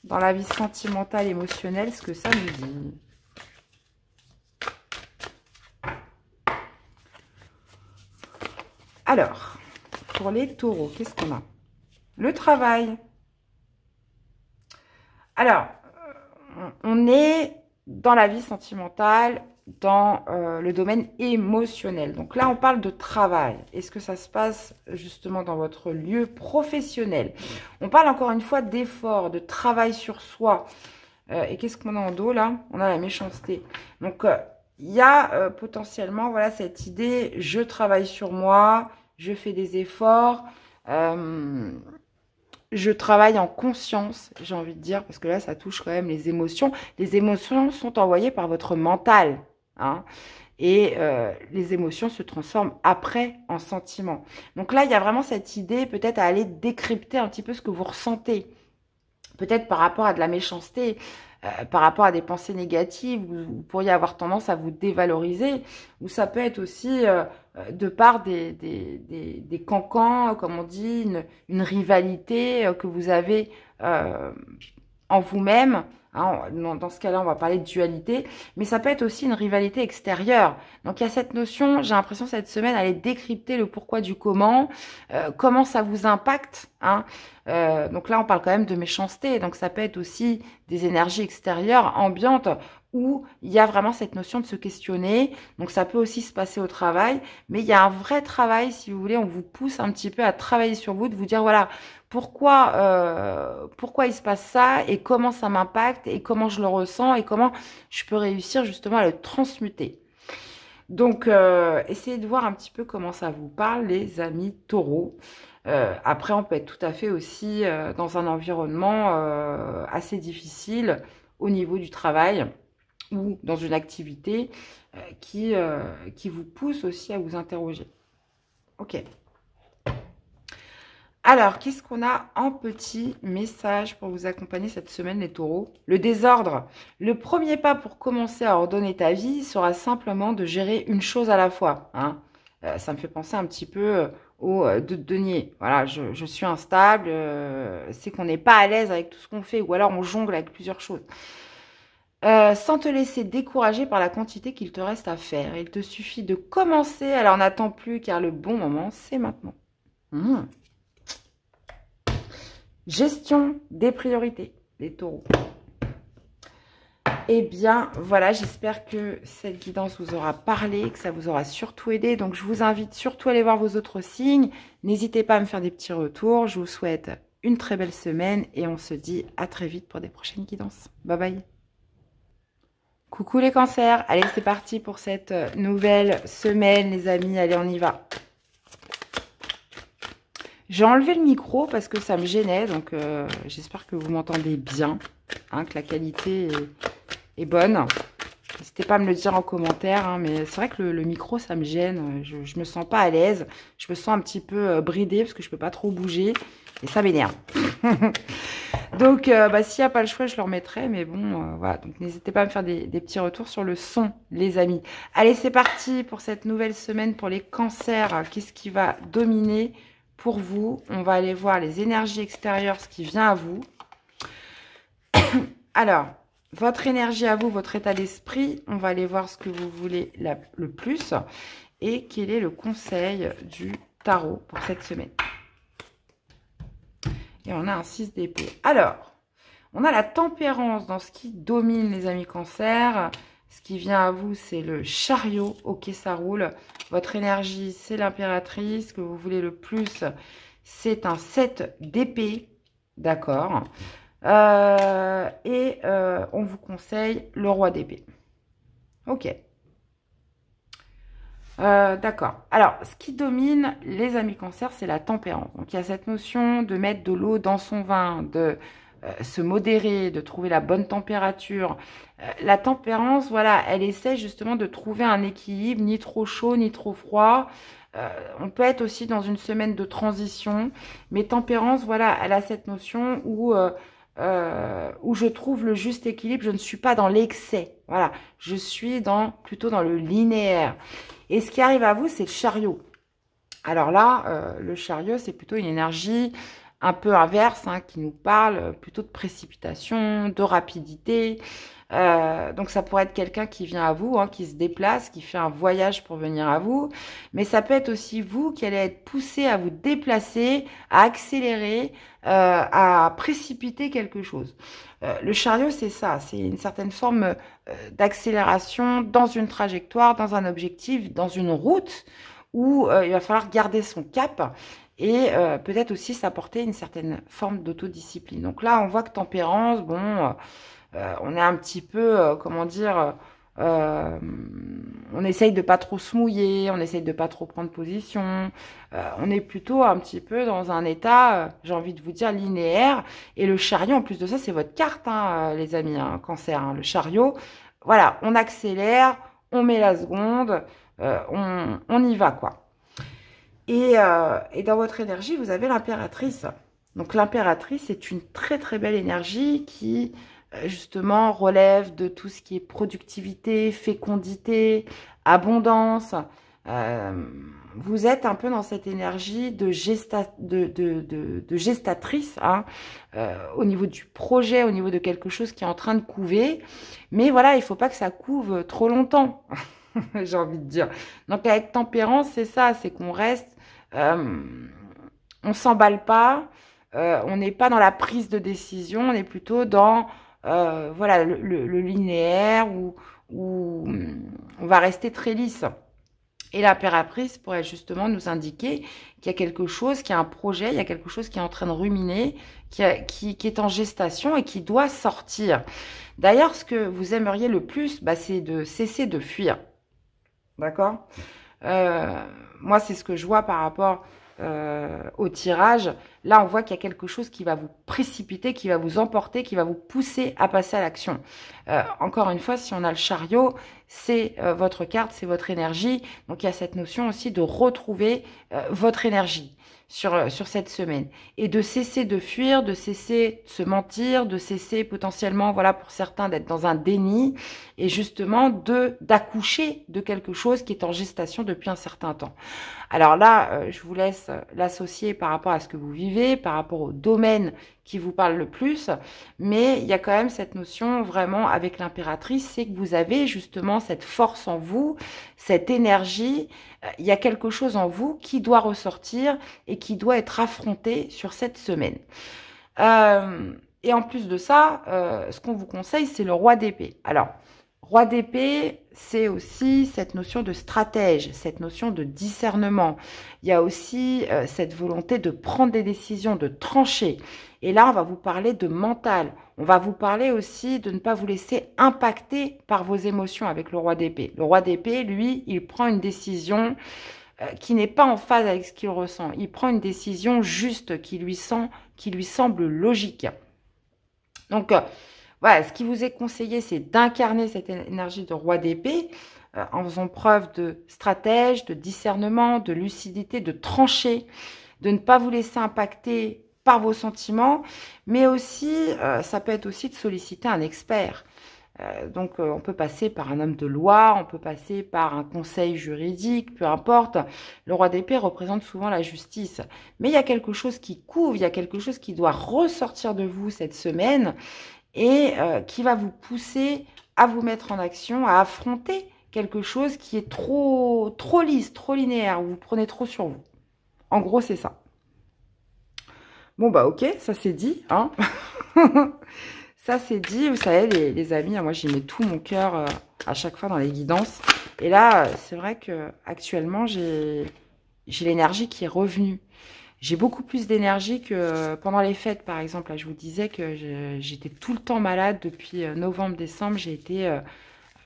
dans la vie sentimentale, émotionnelle, ce que ça nous dit. Alors, pour les taureaux, qu'est-ce qu'on a? Le travail. Alors, on est dans la vie sentimentale, dans le domaine émotionnel. Donc là, on parle de travail. Est-ce que ça se passe justement dans votre lieu professionnel? On parle encore une fois d'effort, de travail sur soi. Et qu'est-ce qu'on a en dos là? On a la méchanceté. Donc, il y a potentiellement voilà, cette idée, je travaille sur moi, je fais des efforts. Je travaille en conscience, j'ai envie de dire, parce que là, ça touche quand même les émotions. Les émotions sont envoyées par votre mental, hein, et les émotions se transforment après en sentiments. Donc là, il y a vraiment cette idée, peut-être, à aller décrypter un petit peu ce que vous ressentez. Peut-être par rapport à de la méchanceté, par rapport à des pensées négatives, vous pourriez avoir tendance à vous dévaloriser, ou ça peut être aussi de part des cancans, comme on dit, une rivalité que vous avez en vous-même. Hein, dans ce cas-là, on va parler de dualité, mais ça peut être aussi une rivalité extérieure. Donc, il y a cette notion, j'ai l'impression cette semaine, aller décrypter le pourquoi du comment ça vous impacte. Hein. Donc là, on parle quand même de méchanceté, donc ça peut être aussi des énergies extérieures, ambiantes, où il y a vraiment cette notion de se questionner. Donc ça peut aussi se passer au travail, mais il y a un vrai travail, si vous voulez, on vous pousse un petit peu à travailler sur vous, de vous dire, voilà, pourquoi il se passe ça et comment ça m'impacte et comment je le ressens et comment je peux réussir justement à le transmuter. Donc, essayez de voir un petit peu comment ça vous parle, les amis taureaux. Après, on peut être tout à fait aussi dans un environnement assez difficile au niveau du travail ou dans une activité qui vous pousse aussi à vous interroger. Ok. Alors, qu'est-ce qu'on a en petit message pour vous accompagner cette semaine, les taureaux? Le désordre. Le premier pas pour commencer à ordonner ta vie sera simplement de gérer une chose à la fois. Hein. Ça me fait penser un petit peu au denier. Voilà, je suis instable, c'est qu'on n'est pas à l'aise avec tout ce qu'on fait, ou alors on jongle avec plusieurs choses. Sans te laisser décourager par la quantité qu'il te reste à faire. Il te suffit de commencer, alors n'attends plus, car le bon moment, c'est maintenant. Gestion des priorités, les taureaux. Eh bien, voilà, j'espère que cette guidance vous aura parlé, que ça vous aura surtout aidé. Donc, je vous invite surtout à aller voir vos autres signes. N'hésitez pas à me faire des petits retours. Je vous souhaite une très belle semaine et on se dit à très vite pour des prochaines guidances. Bye bye. Coucou les cancers. Allez, c'est parti pour cette nouvelle semaine, les amis. Allez, on y va. J'ai enlevé le micro parce que ça me gênait, donc j'espère que vous m'entendez bien, hein, que la qualité est bonne. N'hésitez pas à me le dire en commentaire, hein, mais c'est vrai que le micro, ça me gêne. Je me sens pas à l'aise, je me sens un petit peu bridée parce que je peux pas trop bouger et ça m'énerve. Donc, s'il n'y a pas le choix, je le remettrai, mais bon, voilà. Donc, n'hésitez pas à me faire des petits retours sur le son, les amis. Allez, c'est parti pour cette nouvelle semaine pour les cancers. Qu'est-ce qui va dominer pour vous? On va aller voir les énergies extérieures, ce qui vient à vous. Alors, votre énergie à vous, votre état d'esprit, on va aller voir ce que vous voulez le plus et quel est le conseil du tarot pour cette semaine. Et on a un 6 d'épée. Alors, on a la tempérance dans ce qui domine les amis cancer. Ce qui vient à vous, c'est le chariot. Ok, ça roule. Votre énergie, c'est l'impératrice. Ce que vous voulez le plus, c'est un 7 d'épée. D'accord. On vous conseille le roi d'épée. Ok. D'accord. Alors, ce qui domine les amis cancer, c'est la tempérance. Donc, il y a cette notion de mettre de l'eau dans son vin, de se modérer, de trouver la bonne température. La tempérance, voilà, elle essaie justement de trouver un équilibre, ni trop chaud, ni trop froid. On peut être aussi dans une semaine de transition, mais tempérance, voilà, elle a cette notion où je trouve le juste équilibre. Je ne suis pas dans l'excès. Voilà, je suis plutôt dans le linéaire. Et ce qui arrive à vous, c'est le chariot. Alors là, le chariot, c'est plutôt une énergie un peu inverse, hein, qui nous parle plutôt de précipitation, de rapidité. Donc ça pourrait être quelqu'un qui vient à vous, hein, qui se déplace, qui fait un voyage pour venir à vous. Mais ça peut être aussi vous qui allez être poussé à vous déplacer, à accélérer, à précipiter quelque chose. Le chariot, c'est ça, c'est une certaine forme d'accélération dans une trajectoire, dans un objectif, dans une route où il va falloir garder son cap et peut-être aussi s'apporter une certaine forme d'autodiscipline. Donc là, on voit que tempérance, bon, on est un petit peu, comment dire, euh, on essaye de pas trop se mouiller, on essaye de pas trop prendre position. On est plutôt un petit peu dans un état, j'ai envie de vous dire, linéaire. Et le chariot, en plus de ça, c'est votre carte, hein, les amis, hein, cancer. Hein, le chariot, voilà, on accélère, on met la seconde, on y va, quoi. Et dans votre énergie, vous avez l'impératrice. Donc l'impératrice est une très très belle énergie qui justement relève de tout ce qui est productivité, fécondité, abondance. Vous êtes un peu dans cette énergie de gestatrice, hein, au niveau du projet, au niveau de quelque chose qui est en train de couver. Mais voilà, il ne faut pas que ça couve trop longtemps, j'ai envie de dire. Donc avec tempérance, c'est ça, c'est qu'on reste, on s'emballe pas, on n'est pas dans la prise de décision, on est plutôt dans voilà, le linéaire où on va rester très lisse. Et l'impératrice pourrait justement nous indiquer qu'il y a quelque chose, qu'il y a un projet, il y a quelque chose qui est en train de ruminer, qui est en gestation et qui doit sortir. D'ailleurs, ce que vous aimeriez le plus, bah, c'est de cesser de fuir. D'accord ? Moi, c'est ce que je vois par rapport au tirage. Là, on voit qu'il y a quelque chose qui va vous précipiter, qui va vous emporter, qui va vous pousser à passer à l'action. Encore une fois, si on a le chariot, c'est votre carte, c'est votre énergie. Donc, il y a cette notion aussi de retrouver votre énergie sur cette semaine. Et de cesser de fuir, de cesser de se mentir, de cesser potentiellement, voilà, pour certains, d'être dans un déni et justement d'accoucher de quelque chose qui est en gestation depuis un certain temps. Alors là, je vous laisse l'associer par rapport à ce que vous vivez, par rapport au domaine qui vous parle le plus, mais il y a quand même cette notion vraiment avec l'impératrice, c'est que vous avez justement cette force en vous, cette énergie, il y a quelque chose en vous qui doit ressortir et qui doit être affronté sur cette semaine. Et en plus de ça, ce qu'on vous conseille, c'est le roi d'épée. Alors, roi d'épée, c'est aussi cette notion de stratège, cette notion de discernement. Il y a aussi cette volonté de prendre des décisions, de trancher. Et là, on va vous parler de mental. On va vous parler aussi de ne pas vous laisser impacter par vos émotions avec le roi d'épée. Le roi d'épée, lui, il prend une décision qui n'est pas en phase avec ce qu'il ressent. Il prend une décision juste qui lui semble logique. Donc, voilà, ce qui vous est conseillé, c'est d'incarner cette énergie de roi d'épée en faisant preuve de stratège, de discernement, de lucidité, de trancher, de ne pas vous laisser impacter par vos sentiments, mais aussi, ça peut être aussi de solliciter un expert. Donc, on peut passer par un homme de loi, on peut passer par un conseil juridique, peu importe. Le roi d'épée représente souvent la justice. Mais il y a quelque chose qui couvre, il y a quelque chose qui doit ressortir de vous cette semaine et qui va vous pousser à vous mettre en action, à affronter quelque chose qui est trop lisse, trop linéaire, où vous prenez trop sur vous. En gros, c'est ça. Bon, bah ok, ça c'est dit, hein. Ça c'est dit, vous savez, les amis, moi j'y mets tout mon cœur à chaque fois dans les guidances. Et là, c'est vrai que actuellement j'ai l'énergie qui est revenue. J'ai beaucoup plus d'énergie que pendant les fêtes, par exemple. Là, je vous disais que j'étais tout le temps malade depuis novembre, décembre.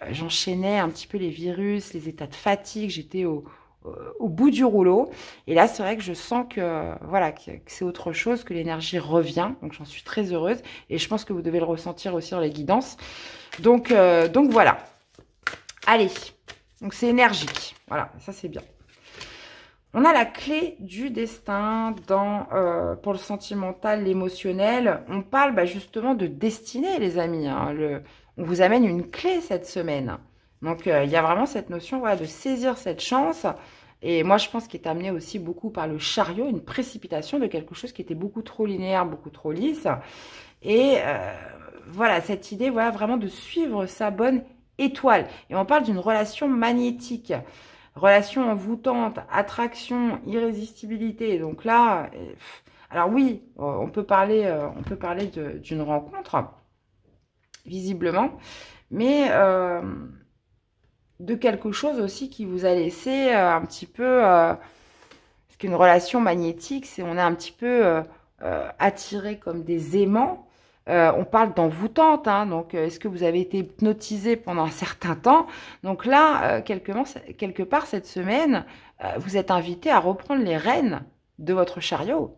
J'enchaînais un petit peu les virus, les états de fatigue. J'étais au bout du rouleau. Et là, c'est vrai que je sens que voilà, que c'est autre chose, que l'énergie revient. Donc, j'en suis très heureuse. Et je pense que vous devez le ressentir aussi dans les guidances. Donc voilà. Allez. Donc, c'est énergique. Voilà, ça, c'est bien. On a la clé du destin pour le sentimental, l'émotionnel. On parle justement de destinée, les amis. Hein. On vous amène une clé cette semaine. Donc, il y a vraiment cette notion voilà, de saisir cette chance. Et moi, je pense qu'il est amené aussi beaucoup par le chariot, une précipitation de quelque chose qui était beaucoup trop linéaire, beaucoup trop lisse. Et voilà, cette idée, voilà, vraiment de suivre sa bonne étoile. Et on parle d'une relation magnétique, relation envoûtante, attraction, irrésistibilité. Donc là, alors oui, on peut parler d'une rencontre, visiblement, mais de quelque chose aussi qui vous a laissé un petit peu, parce qu'une relation magnétique, c'est on est un petit peu attiré comme des aimants. On parle d'envoûtante, hein, donc est-ce que vous avez été hypnotisé pendant un certain temps? Donc là, quelque part cette semaine, vous êtes invité à reprendre les rênes de votre chariot.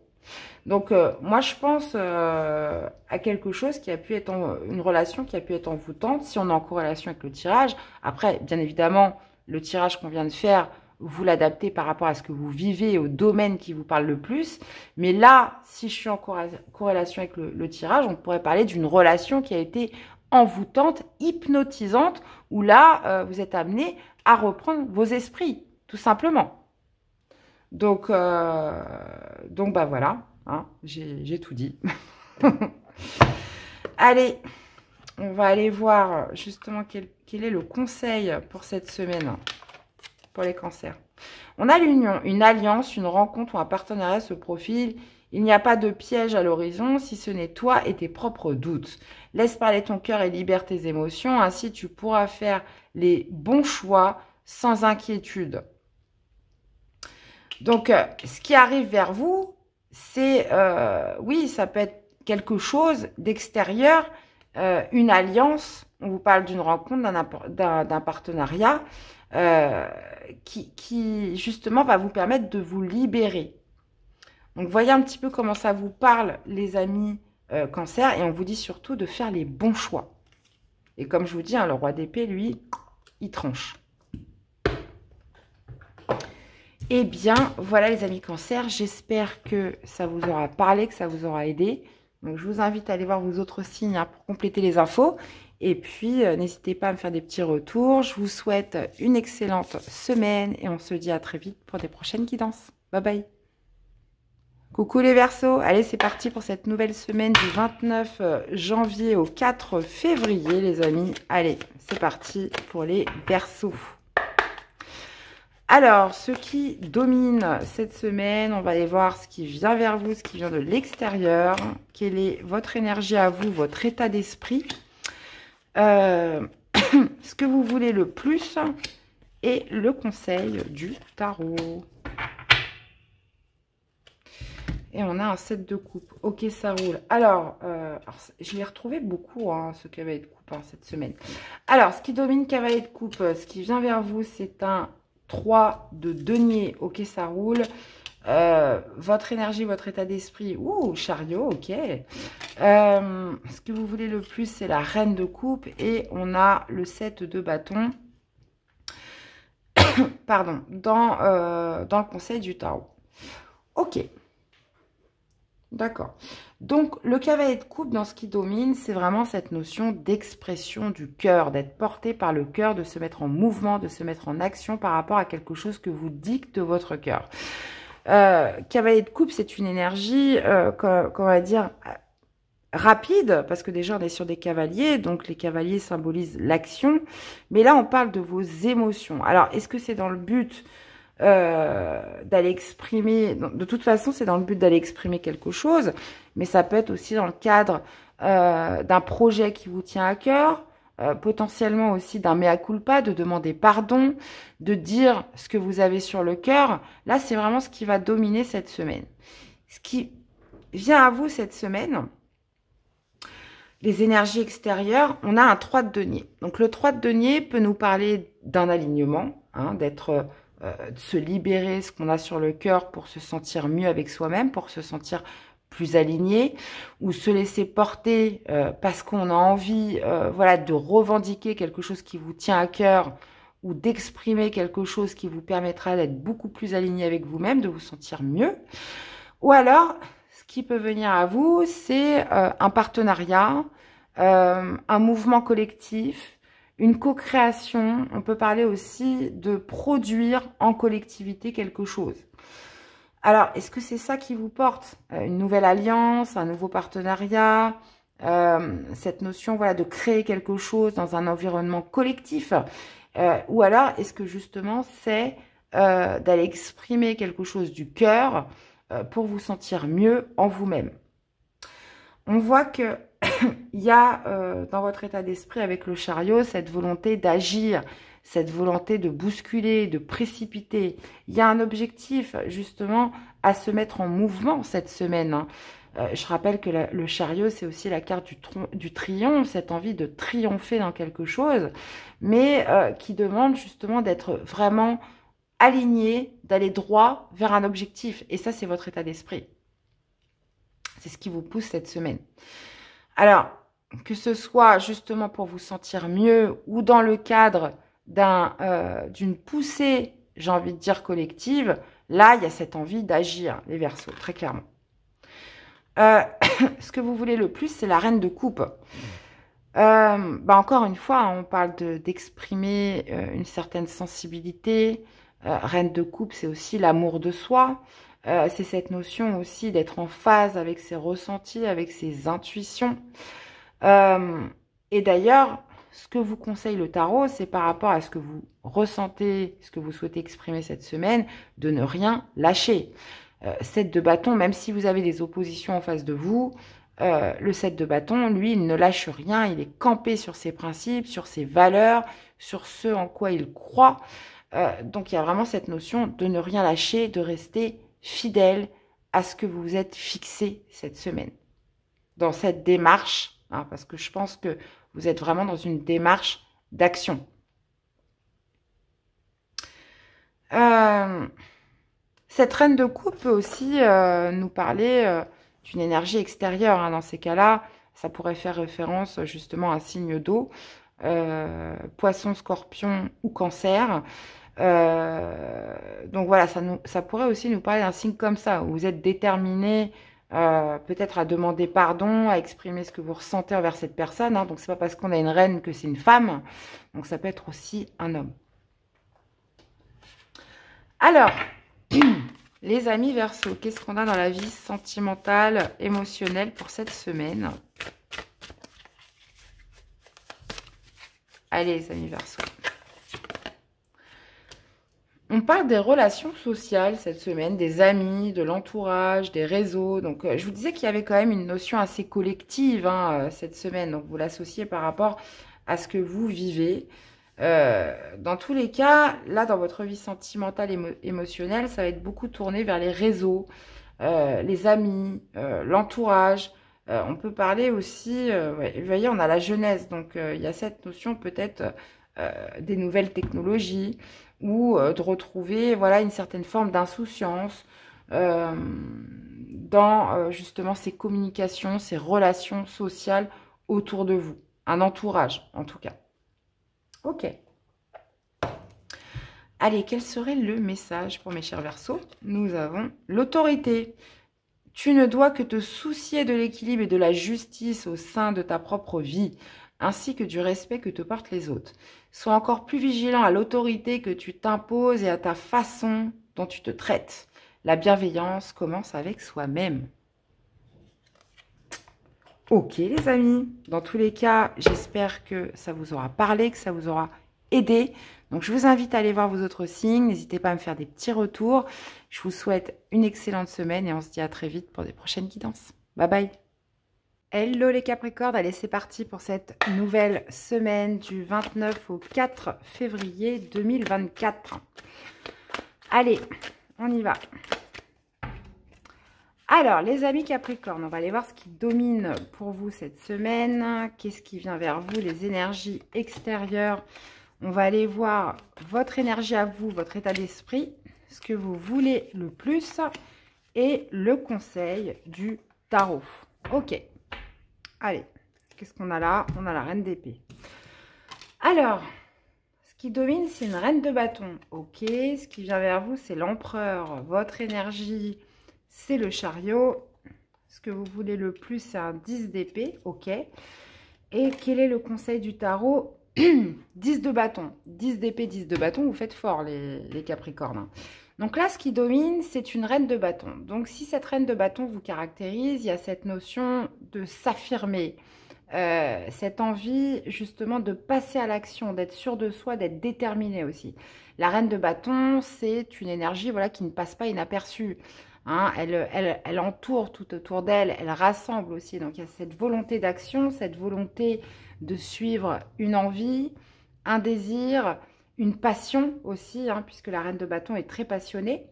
Donc moi je pense à quelque chose qui a pu être une relation qui a pu être envoûtante, si on est en corrélation avec le tirage. Après, bien évidemment, le tirage qu'on vient de faire, vous l'adaptez par rapport à ce que vous vivez et au domaine qui vous parle le plus. Mais là, si je suis en corrélation avec le tirage, on pourrait parler d'une relation qui a été envoûtante, hypnotisante, où là, vous êtes amené à reprendre vos esprits, tout simplement. Donc bah voilà, hein, j'ai tout dit. Allez, on va aller voir justement quel est le conseil pour cette semaine. Pour les cancers. On a l'union, une alliance, une rencontre ou un partenariat se profile. Il n'y a pas de piège à l'horizon si ce n'est toi et tes propres doutes. Laisse parler ton cœur et libère tes émotions. Ainsi, tu pourras faire les bons choix sans inquiétude. Donc, ce qui arrive vers vous, c'est, oui, ça peut être quelque chose d'extérieur, une alliance. On vous parle d'une rencontre, d'un partenariat. Qui justement va vous permettre de vous libérer. Donc voyez un petit peu comment ça vous parle, les amis cancer, et on vous dit surtout de faire les bons choix. Et comme je vous dis, hein, le roi d'épée, lui, il tranche. Eh bien, voilà les amis cancer, j'espère que ça vous aura parlé, que ça vous aura aidé. Donc je vous invite à aller voir vos autres signes hein, pour compléter les infos. Et puis, n'hésitez pas à me faire des petits retours. Je vous souhaite une excellente semaine et on se dit à très vite pour des prochaines guidances. Bye bye. Coucou les Verseaux. Allez, c'est parti pour cette nouvelle semaine du 29 janvier au 4 février, les amis. Allez, c'est parti pour les Verseaux. Alors, ce qui domine cette semaine, on va aller voir ce qui vient vers vous, ce qui vient de l'extérieur. Quelle est votre énergie à vous, votre état d'esprit. Ce que vous voulez le plus et le conseil du tarot. Et on a un 7 de coupe. Ok, ça roule. Alors je l'ai retrouvé beaucoup, hein, ce cavalier de coupe, hein, cette semaine. Alors, ce qui domine cavalier de coupe, ce qui vient vers vous, c'est un 3 de denier. Ok, ça roule. Votre énergie, votre état d'esprit. Ouh, chariot, ok. Ce que vous voulez le plus, c'est la reine de coupe. Et on a le 7 de bâton. Pardon, dans le conseil du tarot. Ok. D'accord. Donc, le cavalier de coupe, dans ce qui domine, c'est vraiment cette notion d'expression du cœur, d'être porté par le cœur, de se mettre en mouvement, de se mettre en action par rapport à quelque chose que vous dicte votre cœur. Cavalier de coupe, c'est une énergie, qu'on va dire, rapide, parce que déjà on est sur des cavaliers, donc les cavaliers symbolisent l'action, mais là on parle de vos émotions. Alors, est-ce que c'est dans le but d'aller exprimer, de toute façon c'est dans le but d'aller exprimer quelque chose, mais ça peut être aussi dans le cadre d'un projet qui vous tient à cœur, potentiellement aussi d'un mea culpa, de demander pardon, de dire ce que vous avez sur le cœur. Là, c'est vraiment ce qui va dominer cette semaine. Ce qui vient à vous cette semaine, les énergies extérieures, on a un 3 de denier. Donc, le 3 de denier peut nous parler d'un alignement, hein, de se libérer ce qu'on a sur le cœur pour se sentir mieux avec soi-même, pour se sentir plus aligné, ou se laisser porter parce qu'on a envie voilà, de revendiquer quelque chose qui vous tient à cœur, ou d'exprimer quelque chose qui vous permettra d'être beaucoup plus aligné avec vous-même, de vous sentir mieux. Ou alors, ce qui peut venir à vous, c'est un partenariat, un mouvement collectif, une co-création. On peut parler aussi de produire en collectivité quelque chose. Alors, est-ce que c'est ça qui vous porte? Une nouvelle alliance, un nouveau partenariat, cette notion voilà, de créer quelque chose dans un environnement collectif. Ou alors, est-ce que justement, c'est d'aller exprimer quelque chose du cœur pour vous sentir mieux en vous-même. On voit que il y a dans votre état d'esprit avec le chariot cette volonté d'agir, cette volonté de bousculer, de précipiter. Il y a un objectif justement à se mettre en mouvement cette semaine. Hein. Je rappelle que le chariot, c'est aussi la carte du triomphe, cette envie de triompher dans quelque chose, mais qui demande justement d'être vraiment aligné, d'aller droit vers un objectif. Et ça, c'est votre état d'esprit. C'est ce qui vous pousse cette semaine. Alors, que ce soit justement pour vous sentir mieux ou dans le cadre d'une poussée, j'ai envie de dire collective, là, il y a cette envie d'agir, les Verseaux, très clairement. Ce que vous voulez le plus, c'est la reine de coupe. Encore une fois, on parle d'exprimer une certaine sensibilité. Reine de coupe, c'est aussi l'amour de soi. C'est cette notion aussi d'être en phase avec ses ressentis, avec ses intuitions. Et d'ailleurs, ce que vous conseille le tarot, c'est par rapport à ce que vous ressentez, ce que vous souhaitez exprimer cette semaine, de ne rien lâcher. 7 de bâton, même si vous avez des oppositions en face de vous, le 7 de bâton, lui, il ne lâche rien, il est campé sur ses principes, sur ses valeurs, sur ce en quoi il croit. Donc, il y a vraiment cette notion de ne rien lâcher, de rester fidèle à ce que vous vous êtes fixé cette semaine. Dans cette démarche, hein, parce que je pense que vous êtes vraiment dans une démarche d'action. Cette reine de coupe peut aussi nous parler d'une énergie extérieure. Hein. Dans ces cas-là, ça pourrait faire référence justement à un signe d'eau, poisson, scorpion ou cancer. Donc voilà, ça pourrait aussi nous parler d'un signe comme ça, où vous êtes déterminé peut-être à demander pardon, à exprimer ce que vous ressentez envers cette personne. Hein. Donc c'est pas parce qu'on a une reine que c'est une femme. Donc ça peut être aussi un homme. Alors, les amis Verseaux, qu'est-ce qu'on a dans la vie sentimentale, émotionnelle pour cette semaine? Allez, les amis Verseaux. On parle des relations sociales cette semaine, des amis, de l'entourage, des réseaux. Donc, je vous disais qu'il y avait quand même une notion assez collective hein, cette semaine. Donc, vous l'associez par rapport à ce que vous vivez. Dans tous les cas, là, dans votre vie sentimentale et émotionnelle, ça va être beaucoup tourné vers les réseaux, les amis, l'entourage. On peut parler aussi, ouais, vous voyez, on a la jeunesse. Donc, il y a cette notion peut-être des nouvelles technologies ou de retrouver voilà, une certaine forme d'insouciance dans justement ces communications, ces relations sociales autour de vous. Un entourage, en tout cas. Ok. Allez, quel serait le message pour mes chers Verseaux? Nous avons l'autorité. Tu ne dois que te soucier de l'équilibre et de la justice au sein de ta propre vie, ainsi que du respect que te portent les autres. Sois encore plus vigilant à l'autorité que tu t'imposes et à ta façon dont tu te traites. La bienveillance commence avec soi-même. Ok les amis, dans tous les cas, j'espère que ça vous aura parlé, que ça vous aura aidé. Donc je vous invite à aller voir vos autres signes, n'hésitez pas à me faire des petits retours. Je vous souhaite une excellente semaine et on se dit à très vite pour des prochaines guidances. Bye bye. Hello les Capricornes, allez c'est parti pour cette nouvelle semaine du 29 au 4 février 2024. Allez, on y va. Alors, les amis Capricornes, on va aller voir ce qui domine pour vous cette semaine. Qu'est-ce qui vient vers vous, les énergies extérieures. On va aller voir votre énergie à vous, votre état d'esprit, ce que vous voulez le plus et le conseil du tarot. Ok. Allez, qu'est-ce qu'on a là? On a la reine d'épée. Alors, ce qui domine, c'est une reine de bâton. Ok, ce qui vient vers vous, c'est l'empereur. Votre énergie, c'est le chariot. Ce que vous voulez le plus, c'est un 10 d'épée. Ok. Et quel est le conseil du tarot? 10 de bâton. 10 d'épée, 10 de bâton, vous faites fort, les Capricornes. Donc là, ce qui domine, c'est une reine de bâton. Donc si cette reine de bâton vous caractérise, il y a cette notion de s'affirmer, cette envie justement de passer à l'action, d'être sûr de soi, d'être déterminé aussi. La reine de bâton, c'est une énergie voilà, qui ne passe pas inaperçue. Hein, elle entoure tout autour d'elle, elle rassemble aussi. Donc il y a cette volonté d'action, cette volonté de suivre une envie, un désir, une passion aussi, hein, puisque la reine de bâton est très passionnée.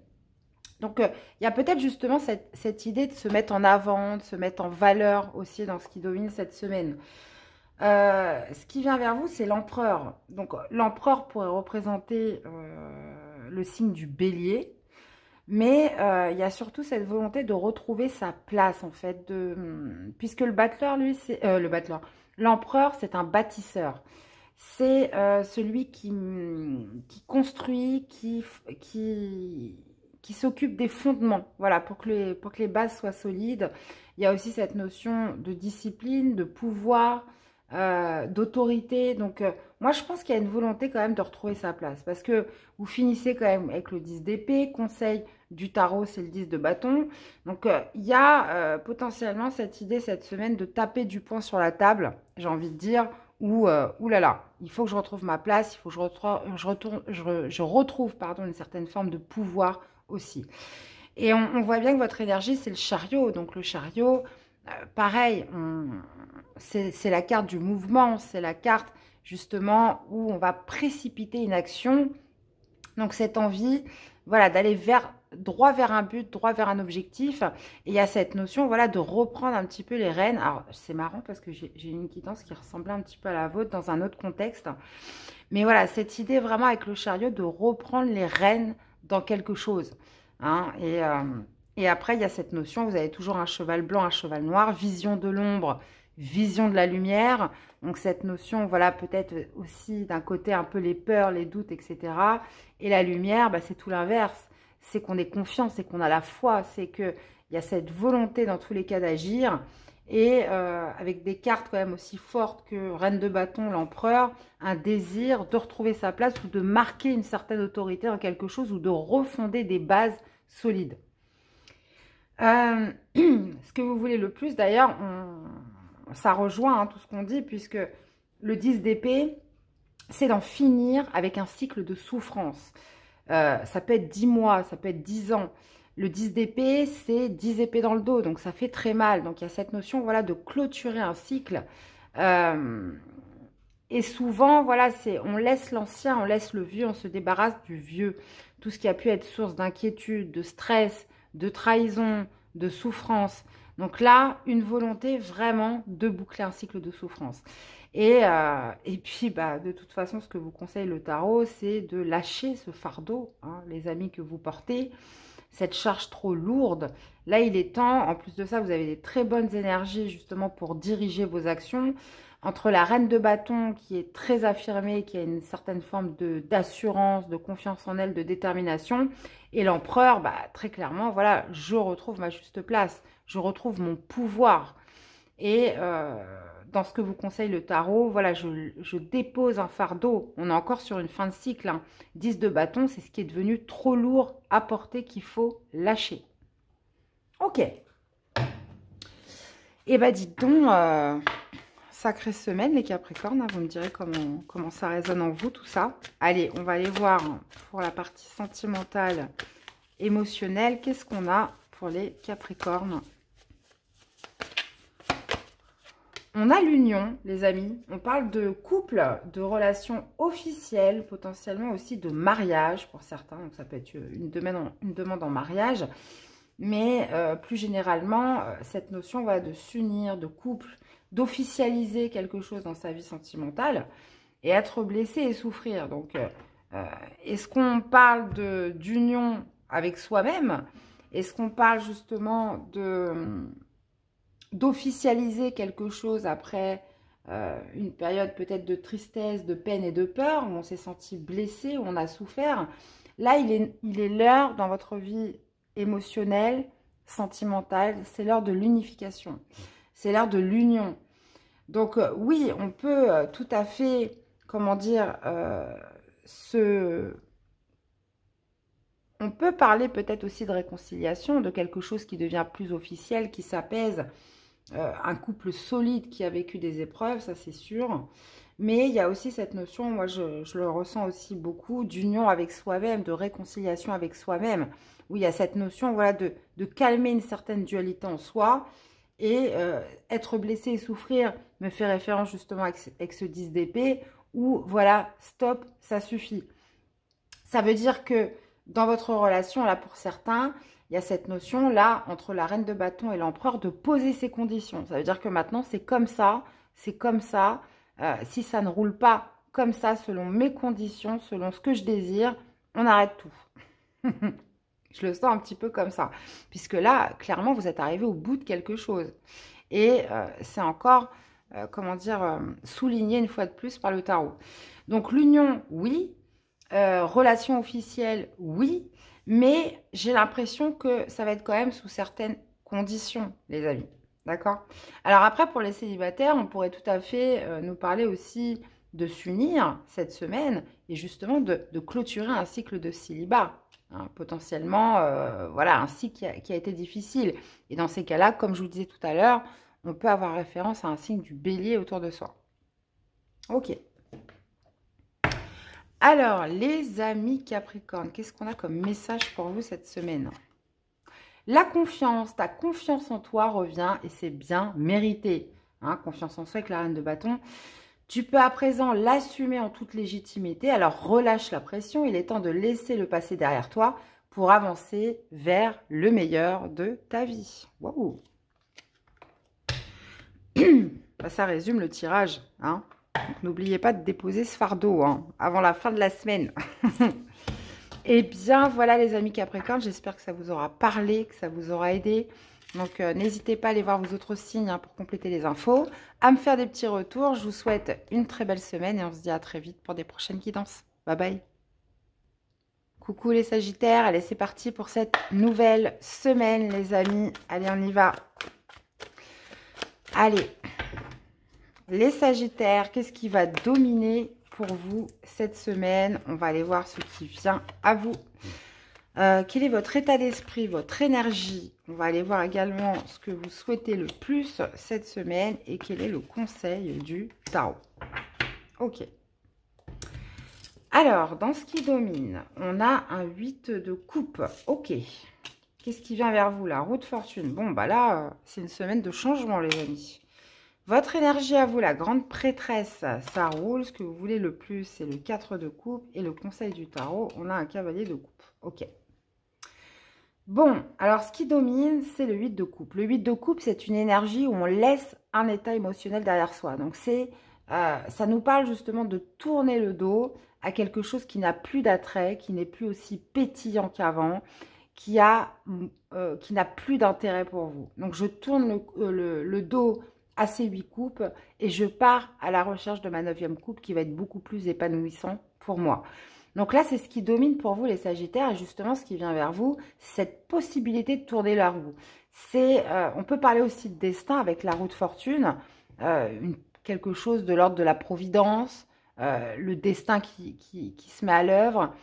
Donc, il y a peut-être justement cette idée de se mettre en avant, de se mettre en valeur aussi dans ce qui domine cette semaine. Ce qui vient vers vous, c'est l'empereur. Donc, l'empereur pourrait représenter le signe du bélier. Mais il y a surtout cette volonté de retrouver sa place, en fait. Puisque le battleur, lui, c'est... l'empereur, c'est un bâtisseur. C'est celui qui construit, qui s'occupe des fondements, voilà, pour que les bases soient solides. Il y a aussi cette notion de discipline, de pouvoir, d'autorité. Donc, moi, je pense qu'il y a une volonté quand même de retrouver sa place. Parce que vous finissez quand même avec le 10 d'épée. Conseil du tarot, c'est le 10 de bâton. Donc, il y a potentiellement cette idée cette semaine de taper du poing sur la table, j'ai envie de dire, ou oulala, il faut que je retrouve ma place, il faut que je retrouve pardon, une certaine forme de pouvoir aussi. Et on voit bien que votre énergie, c'est le chariot. Donc le chariot, pareil, c'est la carte du mouvement, c'est la carte justement où on va précipiter une action. Donc cette envie, voilà, d'aller droit vers un but, droit vers un objectif. Et il y a cette notion, voilà, de reprendre un petit peu les rênes. Alors c'est marrant parce que j'ai une quittance qui ressemblait un petit peu à la vôtre dans un autre contexte. Mais voilà, cette idée vraiment avec le chariot de reprendre les rênes dans quelque chose. Hein, et après, il y a cette notion, vous avez toujours un cheval blanc, un cheval noir, vision de l'ombre, vision de la lumière. Donc cette notion, voilà, peut-être aussi d'un côté un peu les peurs, les doutes, etc. Et la lumière, bah, c'est tout l'inverse. C'est qu'on est confiant, c'est qu'on a la foi, c'est qu'il y a cette volonté dans tous les cas d'agir. Et avec des cartes quand même aussi fortes que Reine de bâton, l'empereur, un désir de retrouver sa place ou de marquer une certaine autorité en quelque chose ou de refonder des bases solides. Ce que vous voulez le plus, d'ailleurs, ça rejoint hein, tout ce qu'on dit, puisque le 10 d'épée, c'est d'en finir avec un cycle de souffrance. Ça peut être 10 mois, ça peut être 10 ans. Le 10 d'épée, c'est 10 épées dans le dos, donc ça fait très mal. Donc il y a cette notion voilà, de clôturer un cycle. Et souvent, voilà, on laisse l'ancien, on laisse le vieux, on se débarrasse du vieux. Tout ce qui a pu être source d'inquiétude, de stress, de trahison, de souffrance. Donc là, une volonté vraiment de boucler un cycle de souffrance. Et puis, bah, de toute façon, ce que vous conseille le tarot, c'est de lâcher ce fardeau, hein, les amis que vous portez, cette charge trop lourde. Là, il est temps, en plus de ça, vous avez des très bonnes énergies justement pour diriger vos actions. Entre la reine de bâton qui est très affirmée, qui a une certaine forme d'assurance, de confiance en elle, de détermination, et l'empereur, bah, très clairement, voilà, je retrouve ma juste place, je retrouve mon pouvoir. Et dans ce que vous conseille le tarot, voilà, je dépose un fardeau. On est encore sur une fin de cycle. Hein. 10 de bâton, c'est ce qui est devenu trop lourd à porter qu'il faut lâcher. Ok. Et bah dites donc, sacrée semaine les Capricornes. Hein, vous me direz comment ça résonne en vous tout ça. Allez, on va aller voir pour la partie sentimentale, émotionnelle. Qu'est-ce qu'on a pour les Capricornes ? On a l'union, les amis. On parle de couple, de relations officielles, potentiellement aussi de mariage pour certains. Donc, ça peut être une demande en mariage. Mais plus généralement, cette notion va de s'unir, de couple, d'officialiser quelque chose dans sa vie sentimentale et être blessé et souffrir. Donc, est-ce qu'on parle d'union avec soi-même? Est-ce qu'on parle justement d'officialiser quelque chose après une période peut-être de tristesse, de peine et de peur, où on s'est senti blessé, où on a souffert. Là, il est l'heure dans votre vie émotionnelle, sentimentale, c'est l'heure de l'unification, c'est l'heure de l'union. Donc oui, on peut tout à fait, comment dire, On peut parler peut-être aussi de réconciliation, de quelque chose qui devient plus officiel, qui s'apaise. Un couple solide qui a vécu des épreuves, ça c'est sûr. Mais il y a aussi cette notion, moi je le ressens aussi beaucoup, d'union avec soi-même, de réconciliation avec soi-même. Où il y a cette notion voilà, de calmer une certaine dualité en soi. Et être blessé et souffrir me fait référence justement avec ce 10 d'épée. Où voilà, stop, ça suffit. Ça veut dire que dans votre relation, là pour certains, il y a cette notion là entre la reine de bâton et l'empereur de poser ses conditions. Ça veut dire que maintenant c'est comme ça, c'est comme ça. Si ça ne roule pas comme ça, selon mes conditions, selon ce que je désire, on arrête tout. Je le sens un petit peu comme ça. Puisque là, clairement, vous êtes arrivé au bout de quelque chose. Et c'est encore, comment dire, souligné une fois de plus par le tarot. Donc l'union, oui. Relation officielle, oui. Mais j'ai l'impression que ça va être quand même sous certaines conditions, les amis. D'accord? Alors après, pour les célibataires, on pourrait tout à fait nous parler aussi de s'unir cette semaine et justement de clôturer un cycle de célibat. Hein, potentiellement, voilà, un cycle qui a été difficile. Et dans ces cas-là, comme je vous disais tout à l'heure, on peut avoir référence à un signe du bélier autour de soi. Ok. Alors, les amis Capricorne, qu'est-ce qu'on a comme message pour vous cette semaine? La confiance, ta confiance en toi revient et c'est bien mérité. Hein, confiance en soi avec la reine de bâton. Tu peux à présent l'assumer en toute légitimité. Alors, relâche la pression. Il est temps de laisser le passé derrière toi pour avancer vers le meilleur de ta vie. Waouh! Ça résume le tirage. Hein. Donc, n'oubliez pas de déposer ce fardeau avant la fin de la semaine. Eh bien, voilà les amis Capricorne, j'espère que ça vous aura parlé, que ça vous aura aidé. Donc, n'hésitez pas à aller voir vos autres signes pour compléter les infos, à me faire des petits retours. Je vous souhaite une très belle semaine et on se dit à très vite pour des prochaines guidances. Bye bye. Coucou les Sagittaires, allez c'est parti pour cette nouvelle semaine les amis. Allez, on y va. Allez, les Sagittaires, qu'est-ce qui va dominer pour vous cette semaine? On va aller voir ce qui vient à vous. Quel est votre état d'esprit, votre énergie? On va aller voir également ce que vous souhaitez le plus cette semaine et quel est le conseil du tarot. Ok. Alors, dans ce qui domine, on a un 8 de coupe. Ok. Qu'est-ce qui vient vers vous là? Roue de fortune. Bon, bah là, c'est une semaine de changement les amis. Votre énergie à vous, la grande prêtresse, ça roule. Ce que vous voulez le plus, c'est le 4 de coupe. Et le conseil du tarot, on a un cavalier de coupe. Ok. Bon, alors ce qui domine, c'est le 8 de coupe. Le 8 de coupe, c'est une énergie où on laisse un état émotionnel derrière soi. Donc, ça nous parle justement de tourner le dos à quelque chose qui n'a plus d'attrait, qui n'est plus aussi pétillant qu'avant, qui n'a plus d'intérêt pour vous. Donc, je tourne le dos à ces 8 coupes et je pars à la recherche de ma 9e coupe qui va être beaucoup plus épanouissant pour moi. Donc là, c'est ce qui domine pour vous les Sagittaires et justement ce qui vient vers vous, cette possibilité de tourner la roue. On peut parler aussi de destin avec la roue de fortune, quelque chose de l'ordre de la providence, le destin qui se met à l'œuvre,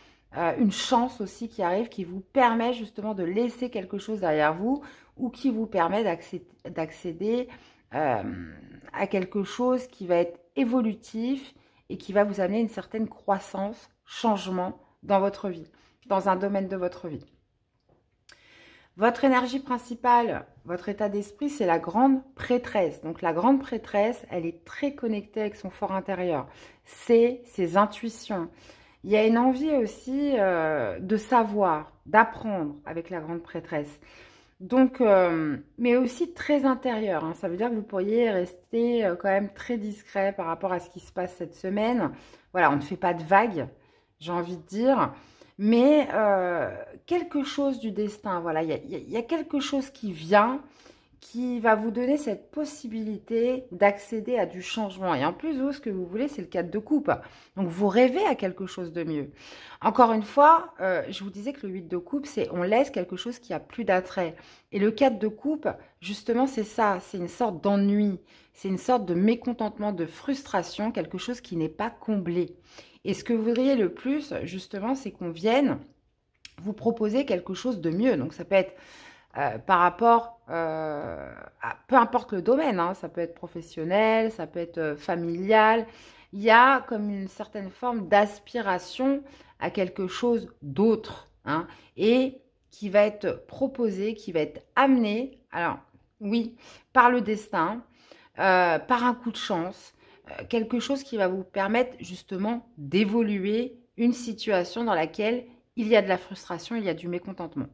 une chance aussi qui arrive, qui vous permet justement de laisser quelque chose derrière vous ou qui vous permet d'accéder à quelque chose qui va être évolutif et qui va vous amener une certaine croissance, changement dans votre vie, dans un domaine de votre vie. Votre énergie principale, votre état d'esprit, c'est la grande prêtresse. Donc la grande prêtresse, elle est très connectée avec son fort intérieur. C'est ses intuitions. Il y a une envie aussi de savoir, d'apprendre avec la grande prêtresse. Donc, mais aussi très intérieur. Hein. Ça veut dire que vous pourriez rester quand même très discret par rapport à ce qui se passe cette semaine. Voilà, on ne fait pas de vagues, j'ai envie de dire. Mais quelque chose du destin, voilà, il y a quelque chose qui vient, qui va vous donner cette possibilité d'accéder à du changement. Et en plus, vous, ce que vous voulez, c'est le 4 de coupe. Donc, vous rêvez à quelque chose de mieux. Encore une fois, je vous disais que le 8 de coupe, c'est on laisse quelque chose qui a plus d'attrait. Et le 4 de coupe, justement, c'est ça. C'est une sorte d'ennui. C'est une sorte de mécontentement, de frustration, quelque chose qui n'est pas comblé. Et ce que vous voudriez le plus, justement, c'est qu'on vienne vous proposer quelque chose de mieux. Donc, ça peut être par rapport à peu importe le domaine, hein, ça peut être professionnel, ça peut être familial. Il y a comme une certaine forme d'aspiration à quelque chose d'autre, hein, et qui va être proposé, qui va être amené, alors oui, par le destin, par un coup de chance, quelque chose qui va vous permettre justement d'évoluer une situation dans laquelle il y a de la frustration, il y a du mécontentement.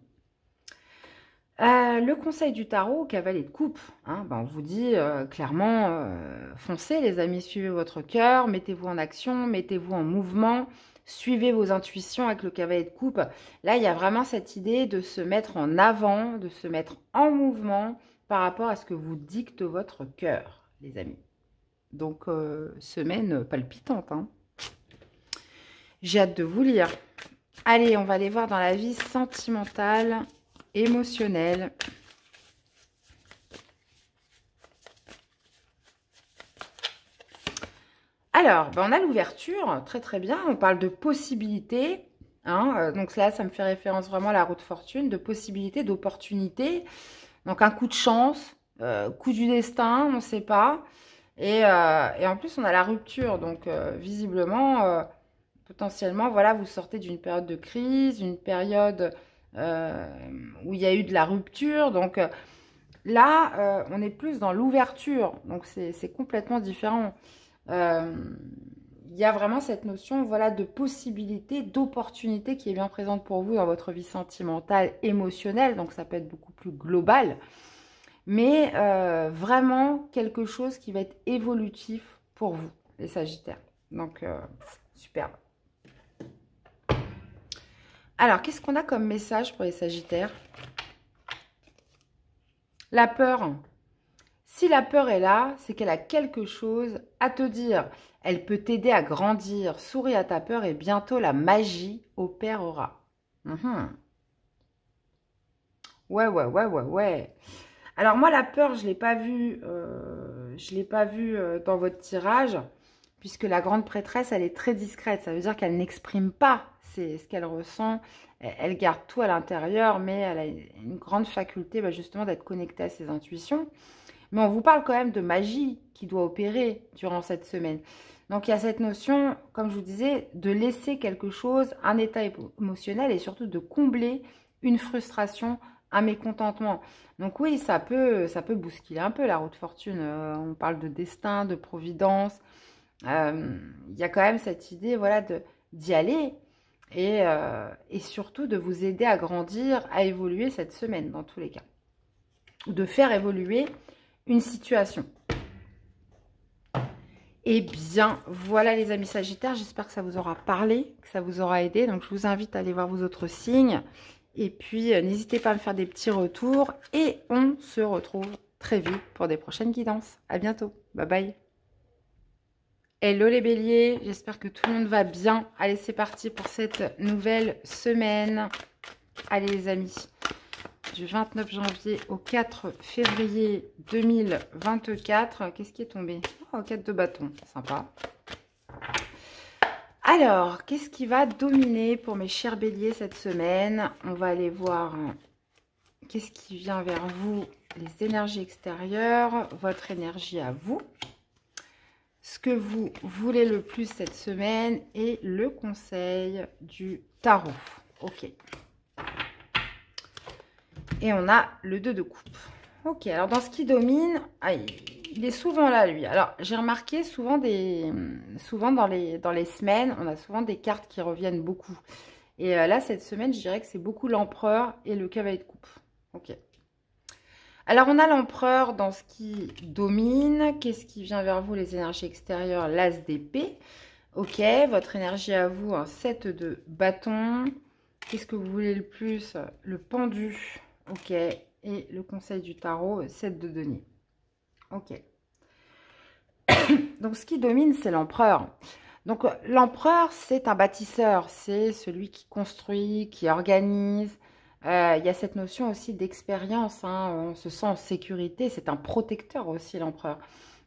Le conseil du tarot, cavalier de coupe, hein, ben on vous dit clairement, foncez les amis, suivez votre cœur, mettez-vous en action, mettez-vous en mouvement, suivez vos intuitions avec le cavalier de coupe. Là, il y a vraiment cette idée de se mettre en avant, de se mettre en mouvement par rapport à ce que vous dicte votre cœur, les amis. Donc, semaine palpitante, hein. J'ai hâte de vous lire. Allez, on va aller voir dans la vie sentimentale, émotionnelle. Alors, ben on a l'ouverture, très très bien. On parle de possibilités, hein, donc là, ça me fait référence vraiment à la roue de fortune, de possibilités, d'opportunités. Donc, un coup de chance, coup du destin, on ne sait pas. Et en plus, on a la rupture. Donc, visiblement, potentiellement, voilà, vous sortez d'une période de crise, une période où il y a eu de la rupture. Donc, là, on est plus dans l'ouverture. Donc, c'est complètement différent. Il y a vraiment cette notion, voilà, de possibilité, d'opportunité qui est bien présente pour vous dans votre vie sentimentale, émotionnelle. Donc, ça peut être beaucoup plus global. Mais vraiment quelque chose qui va être évolutif pour vous, les Sagittaires. Donc, superbe. Alors, qu'est-ce qu'on a comme message pour les Sagittaires? La peur. Si la peur est là, c'est qu'elle a quelque chose à te dire. Elle peut t'aider à grandir. Souris à ta peur et bientôt la magie opérera. Ouais. Alors moi, la peur, je ne l'ai pas vue dans votre tirage, puisque la grande prêtresse, elle est très discrète. Ça veut dire qu'elle n'exprime pas ce qu'elle ressent. Elle garde tout à l'intérieur, mais elle a une grande faculté justement d'être connectée à ses intuitions. Mais on vous parle quand même de magie qui doit opérer durant cette semaine. Donc il y a cette notion, comme je vous disais, de laisser quelque chose, un état émotionnel et surtout de combler une frustration, un mécontentement. Donc oui, ça peut bousculer un peu la roue de fortune. On parle de destin, de providence. Il y a quand même cette idée, voilà, d'y aller et surtout de vous aider à grandir, à évoluer cette semaine dans tous les cas. Ou de faire évoluer une situation. Eh bien, voilà les amis Sagittaires, j'espère que ça vous aura parlé, que ça vous aura aidé. Donc, je vous invite à aller voir vos autres signes. Et puis, n'hésitez pas à me faire des petits retours. Et on se retrouve très vite pour des prochaines guidances. À bientôt. Bye bye. Hello les béliers, j'espère que tout le monde va bien. Allez, c'est parti pour cette nouvelle semaine. Allez les amis, du 29 janvier au 4 février 2024. Qu'est-ce qui est tombé? Oh, 4 de bâton, sympa. Alors, qu'est-ce qui va dominer pour mes chers béliers cette semaine? On va aller voir qu'est-ce qui vient vers vous, les énergies extérieures, votre énergie à vous, ce que vous voulez le plus cette semaine et le conseil du tarot. Ok. Et on a le 2 de coupe. Ok, alors dans ce qui domine, il est souvent là, lui. Alors, j'ai remarqué souvent dans les semaines, on a souvent des cartes qui reviennent beaucoup. Et là, cette semaine, je dirais que c'est beaucoup l'empereur et le cavalier de coupe. Ok. Alors, on a l'empereur dans ce qui domine. Qu'est-ce qui vient vers vous, les énergies extérieures? L'as d'épée. Ok, votre énergie à vous, un 7 de bâton. Qu'est-ce que vous voulez le plus? Le pendu. Ok, et le conseil du tarot, 7 de denier. Ok. Donc, ce qui domine, c'est l'empereur. Donc, l'empereur, c'est un bâtisseur. C'est celui qui construit, qui organise. Il y a cette notion aussi d'expérience. On se sent en sécurité. C'est un protecteur aussi, l'empereur.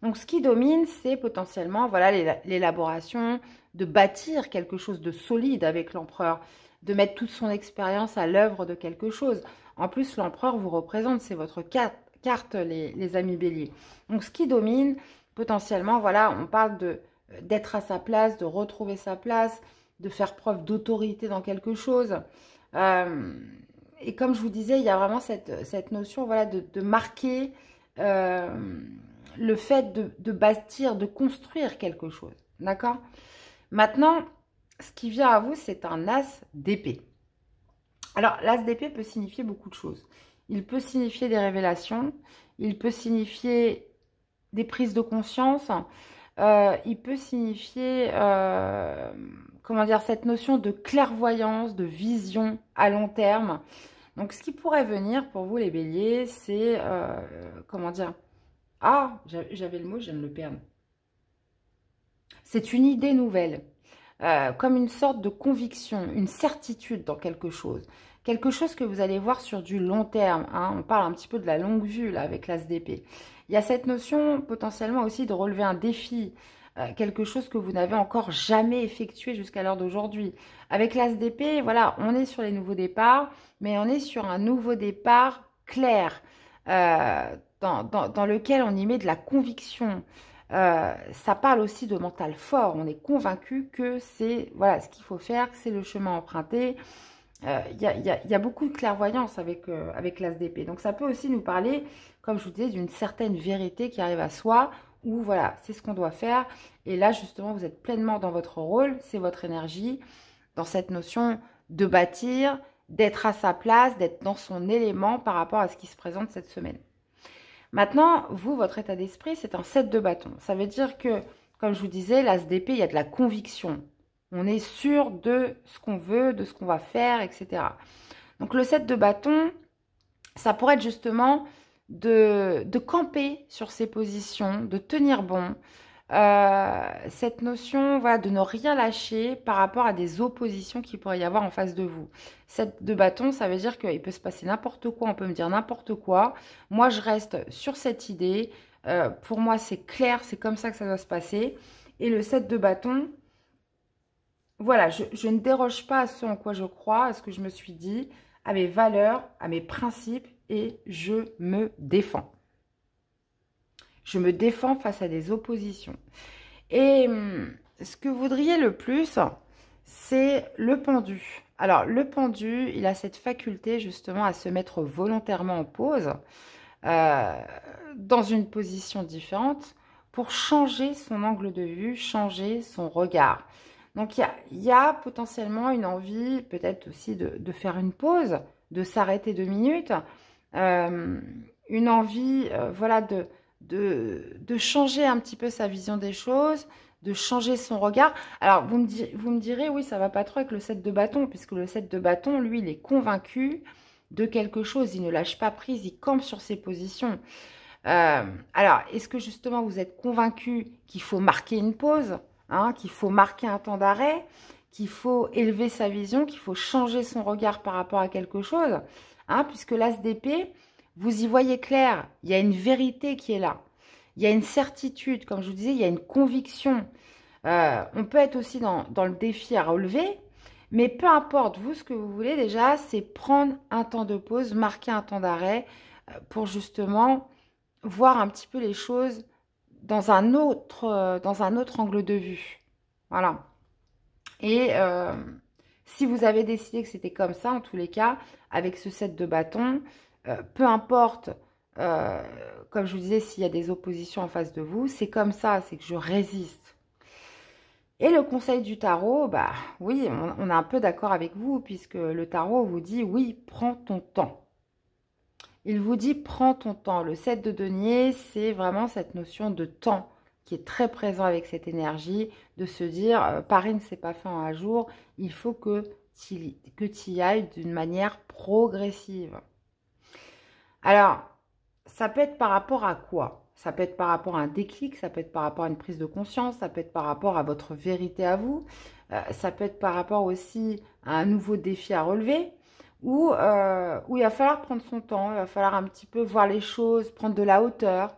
Donc, ce qui domine, c'est potentiellement voilà, l'élaboration de bâtir quelque chose de solide avec l'empereur. de mettre toute son expérience à l'œuvre de quelque chose. En plus, l'empereur vous représente, c'est votre carte, les amis béliers. Donc, ce qui domine, potentiellement, voilà, on parle d'être à sa place, de retrouver sa place, de faire preuve d'autorité dans quelque chose. Et comme je vous disais, il y a vraiment cette notion, voilà, de marquer le fait de bâtir, de construire quelque chose. D'accord? Maintenant, ce qui vient à vous, c'est un as d'épée. Alors, l'as d'épée peut signifier beaucoup de choses. Il peut signifier des révélations, il peut signifier des prises de conscience, il peut signifier, comment dire, cette notion de clairvoyance, de vision à long terme. Donc, ce qui pourrait venir pour vous, les béliers, c'est, comment dire, ah, j'avais le mot, je viens de le perdre. C'est une idée nouvelle, comme une sorte de conviction, une certitude dans quelque chose. Quelque chose que vous allez voir sur du long terme. Hein. On parle un petit peu de la longue vue là avec l'as d'épée. Il y a cette notion potentiellement aussi de relever un défi, quelque chose que vous n'avez encore jamais effectué jusqu'à l'heure d'aujourd'hui. Avec l'as d'épée, voilà, on est sur les nouveaux départs, mais on est sur un nouveau départ clair, dans lequel on y met de la conviction. Ça parle aussi de mental fort. On est convaincu que c'est voilà, ce qu'il faut faire, que c'est le chemin emprunté. Il y a beaucoup de clairvoyance avec l'as d'épée. Donc ça peut aussi nous parler, comme je vous disais, d'une certaine vérité qui arrive à soi, où voilà, c'est ce qu'on doit faire. Et là, justement, vous êtes pleinement dans votre rôle, c'est votre énergie, dans cette notion de bâtir, d'être à sa place, d'être dans son élément par rapport à ce qui se présente cette semaine. Maintenant, vous, votre état d'esprit, c'est un 7 de bâton. Ça veut dire que, comme je vous disais, l'as d'épée, il y a de la conviction. On est sûr de ce qu'on veut, de ce qu'on va faire, etc. Donc, le 7 de bâton, ça pourrait être justement de camper sur ses positions, de tenir bon. Cette notion voilà, de ne rien lâcher par rapport à des oppositions qu'il pourrait y avoir en face de vous. 7 de bâton, ça veut dire qu'il peut se passer n'importe quoi, on peut me dire n'importe quoi. Moi, je reste sur cette idée. Pour moi, c'est clair, c'est comme ça que ça doit se passer. Et le 7 de bâton, voilà, je ne déroge pas à ce en quoi je crois, à ce que je me suis dit, à mes valeurs, à mes principes, et je me défends. Je me défends face à des oppositions. Et ce que vous voudriez le plus, c'est le pendu. Alors, le pendu, il a cette faculté justement à se mettre volontairement en pause, dans une position différente, pour changer son angle de vue, changer son regard. Donc, il y a potentiellement une envie, peut-être aussi de faire une pause, de s'arrêter 2 minutes, une envie, voilà, de changer un petit peu sa vision des choses, de changer son regard. Alors, vous me direz, oui, ça va pas trop avec le 7 de bâton, puisque le 7 de bâton, lui, il est convaincu de quelque chose, il ne lâche pas prise, il campe sur ses positions. Alors, est-ce que justement vous êtes convaincu qu'il faut marquer une pause, hein, qu'il faut marquer un temps d'arrêt, qu'il faut élever sa vision, qu'il faut changer son regard par rapport à quelque chose, hein, puisque l'as d'épée, vous y voyez clair, il y a une vérité qui est là. Il y a une certitude, comme je vous disais, il y a une conviction. On peut être aussi dans le défi à relever, mais peu importe, vous, ce que vous voulez déjà, c'est prendre un temps de pause, marquer un temps d'arrêt pour justement voir un petit peu les choses dans un autre angle de vue. Voilà. Et si vous avez décidé que c'était comme ça, en tous les cas, avec ce 7 de bâton, peu importe, comme je vous disais, s'il y a des oppositions en face de vous, c'est comme ça, c'est que je résiste. Et le conseil du tarot, bah oui, on est un peu d'accord avec vous, puisque le tarot vous dit, oui, prends ton temps. Il vous dit, prends ton temps. Le 7 de denier, c'est vraiment cette notion de temps qui est très présent avec cette énergie, de se dire, Paris ne s'est pas fait en un jour, il faut que tu y ailles d'une manière progressive. Alors, ça peut être par rapport à quoi? Ça peut être par rapport à un déclic, ça peut être par rapport à une prise de conscience, ça peut être par rapport à votre vérité à vous, ça peut être par rapport aussi à un nouveau défi à relever, où il va falloir prendre son temps, il va falloir un petit peu voir les choses, prendre de la hauteur,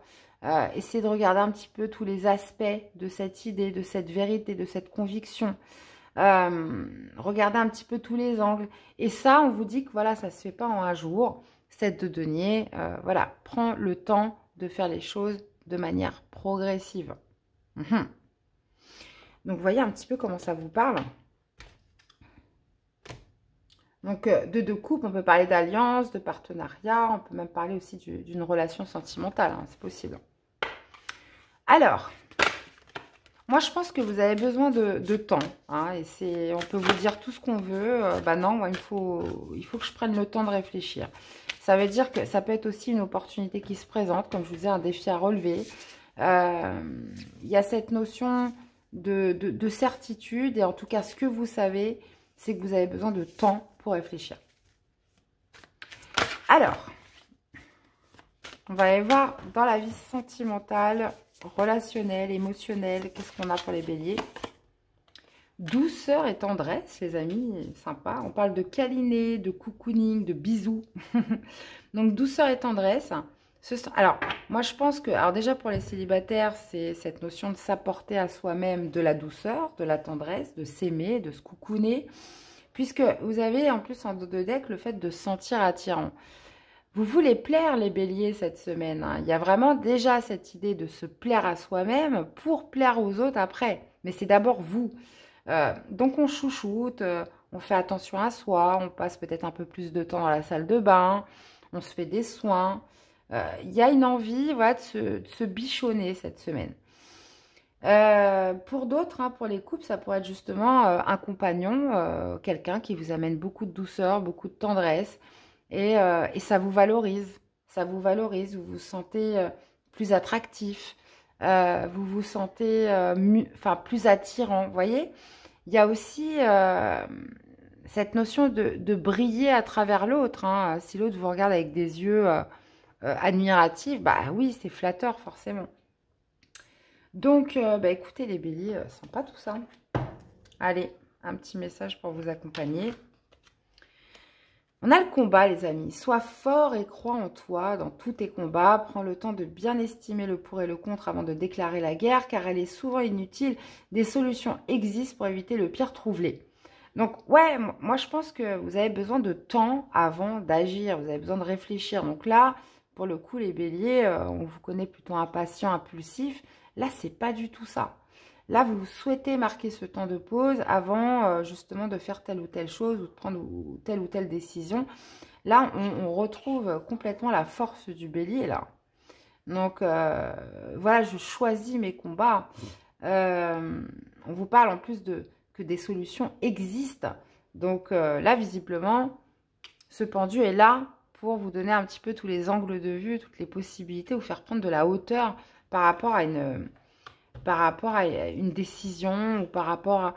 essayer de regarder un petit peu tous les aspects de cette idée, de cette vérité, de cette conviction. Regardez un petit peu tous les angles. Et ça, on vous dit que voilà, ça ne se fait pas en un jour. 7 de denier, voilà, prends le temps de faire les choses de manière progressive. Donc, vous voyez un petit peu comment ça vous parle. Donc, de couple, on peut parler d'alliance, de partenariat, on peut même parler aussi d'une relation sentimentale, hein, c'est possible. Alors, moi, je pense que vous avez besoin de temps, hein, et on peut vous dire tout ce qu'on veut. Bah non, moi, il faut que je prenne le temps de réfléchir. Ça veut dire que ça peut être aussi une opportunité qui se présente, comme je vous disais, un défi à relever. Il y a cette notion de certitude, et en tout cas, ce que vous savez, c'est que vous avez besoin de temps pour réfléchir. Alors, on va aller voir dans la vie sentimentale, relationnelle, émotionnelle, qu'est-ce qu'on a pour les béliers. Douceur et tendresse, les amis, sympa. On parle de câliner, de cocooning, de bisous. Donc, douceur et tendresse. Alors, moi, je pense que, alors déjà pour les célibataires, c'est cette notion de s'apporter à soi-même de la douceur, de la tendresse, de s'aimer, de se cocooner. Puisque vous avez en plus en dos de deck le fait de se sentir attirant. Vous voulez plaire les béliers cette semaine. Hein. Il y a vraiment déjà cette idée de se plaire à soi-même pour plaire aux autres après. Mais c'est d'abord vous. Donc on chouchoute, on fait attention à soi, on passe peut-être un peu plus de temps dans la salle de bain, on se fait des soins. Il y a une envie voilà, de se bichonner cette semaine. Pour d'autres, hein, pour les couples, ça pourrait être justement un compagnon, quelqu'un qui vous amène beaucoup de douceur, beaucoup de tendresse, et ça vous valorise. Ça vous valorise, vous vous sentez plus attractif, vous vous sentez plus attirant, vous voyez. Il y a aussi cette notion de briller à travers l'autre. Hein. Si l'autre vous regarde avec des yeux admiratifs, bah oui, c'est flatteur forcément. Donc, écoutez les béliers, sympa tout ça. Allez, un petit message pour vous accompagner. On a le combat, les amis. Sois fort et crois en toi dans tous tes combats. Prends le temps de bien estimer le pour et le contre avant de déclarer la guerre, car elle est souvent inutile. Des solutions existent pour éviter le pire, trouve-les. Donc, ouais, moi, je pense que vous avez besoin de temps avant d'agir. Vous avez besoin de réfléchir. Donc là, pour le coup, les béliers, on vous connaît plutôt impatient, impulsif. Là, c'est pas du tout ça. Là, vous souhaitez marquer ce temps de pause avant justement de faire telle ou telle chose ou de prendre telle ou telle décision. Là, on retrouve complètement la force du bélier, là. Donc, voilà, je choisis mes combats. On vous parle en plus que des solutions existent. Donc, là, visiblement, ce pendu est là pour vous donner un petit peu tous les angles de vue, toutes les possibilités, vous faire prendre de la hauteur par rapport à une décision ou par rapport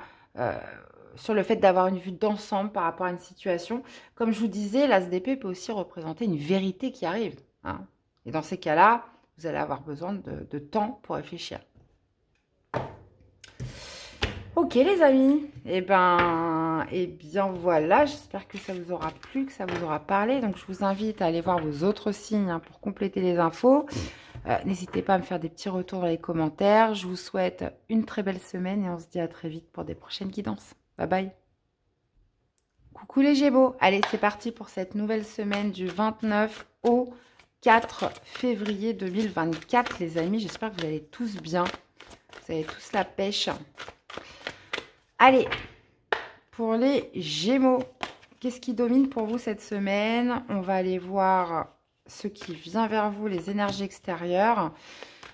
sur le fait d'avoir une vue d'ensemble par rapport à une situation. Comme je vous disais, l'As d'épée peut aussi représenter une vérité qui arrive. Hein. Et dans ces cas-là, vous allez avoir besoin de temps pour réfléchir. Ok les amis, et bien voilà, j'espère que ça vous aura plu, que ça vous aura parlé. Donc je vous invite à aller voir vos autres signes hein, pour compléter les infos. N'hésitez pas à me faire des petits retours dans les commentaires. Je vous souhaite une très belle semaine et on se dit à très vite pour des prochaines guidances. Bye bye. Coucou les Gémeaux. Allez, c'est parti pour cette nouvelle semaine du 29 au 4 février 2024. Les amis, j'espère que vous allez tous bien. Vous avez tous la pêche. Allez, pour les Gémeaux, qu'est-ce qui domine pour vous cette semaine? On va aller voir ce qui vient vers vous, les énergies extérieures.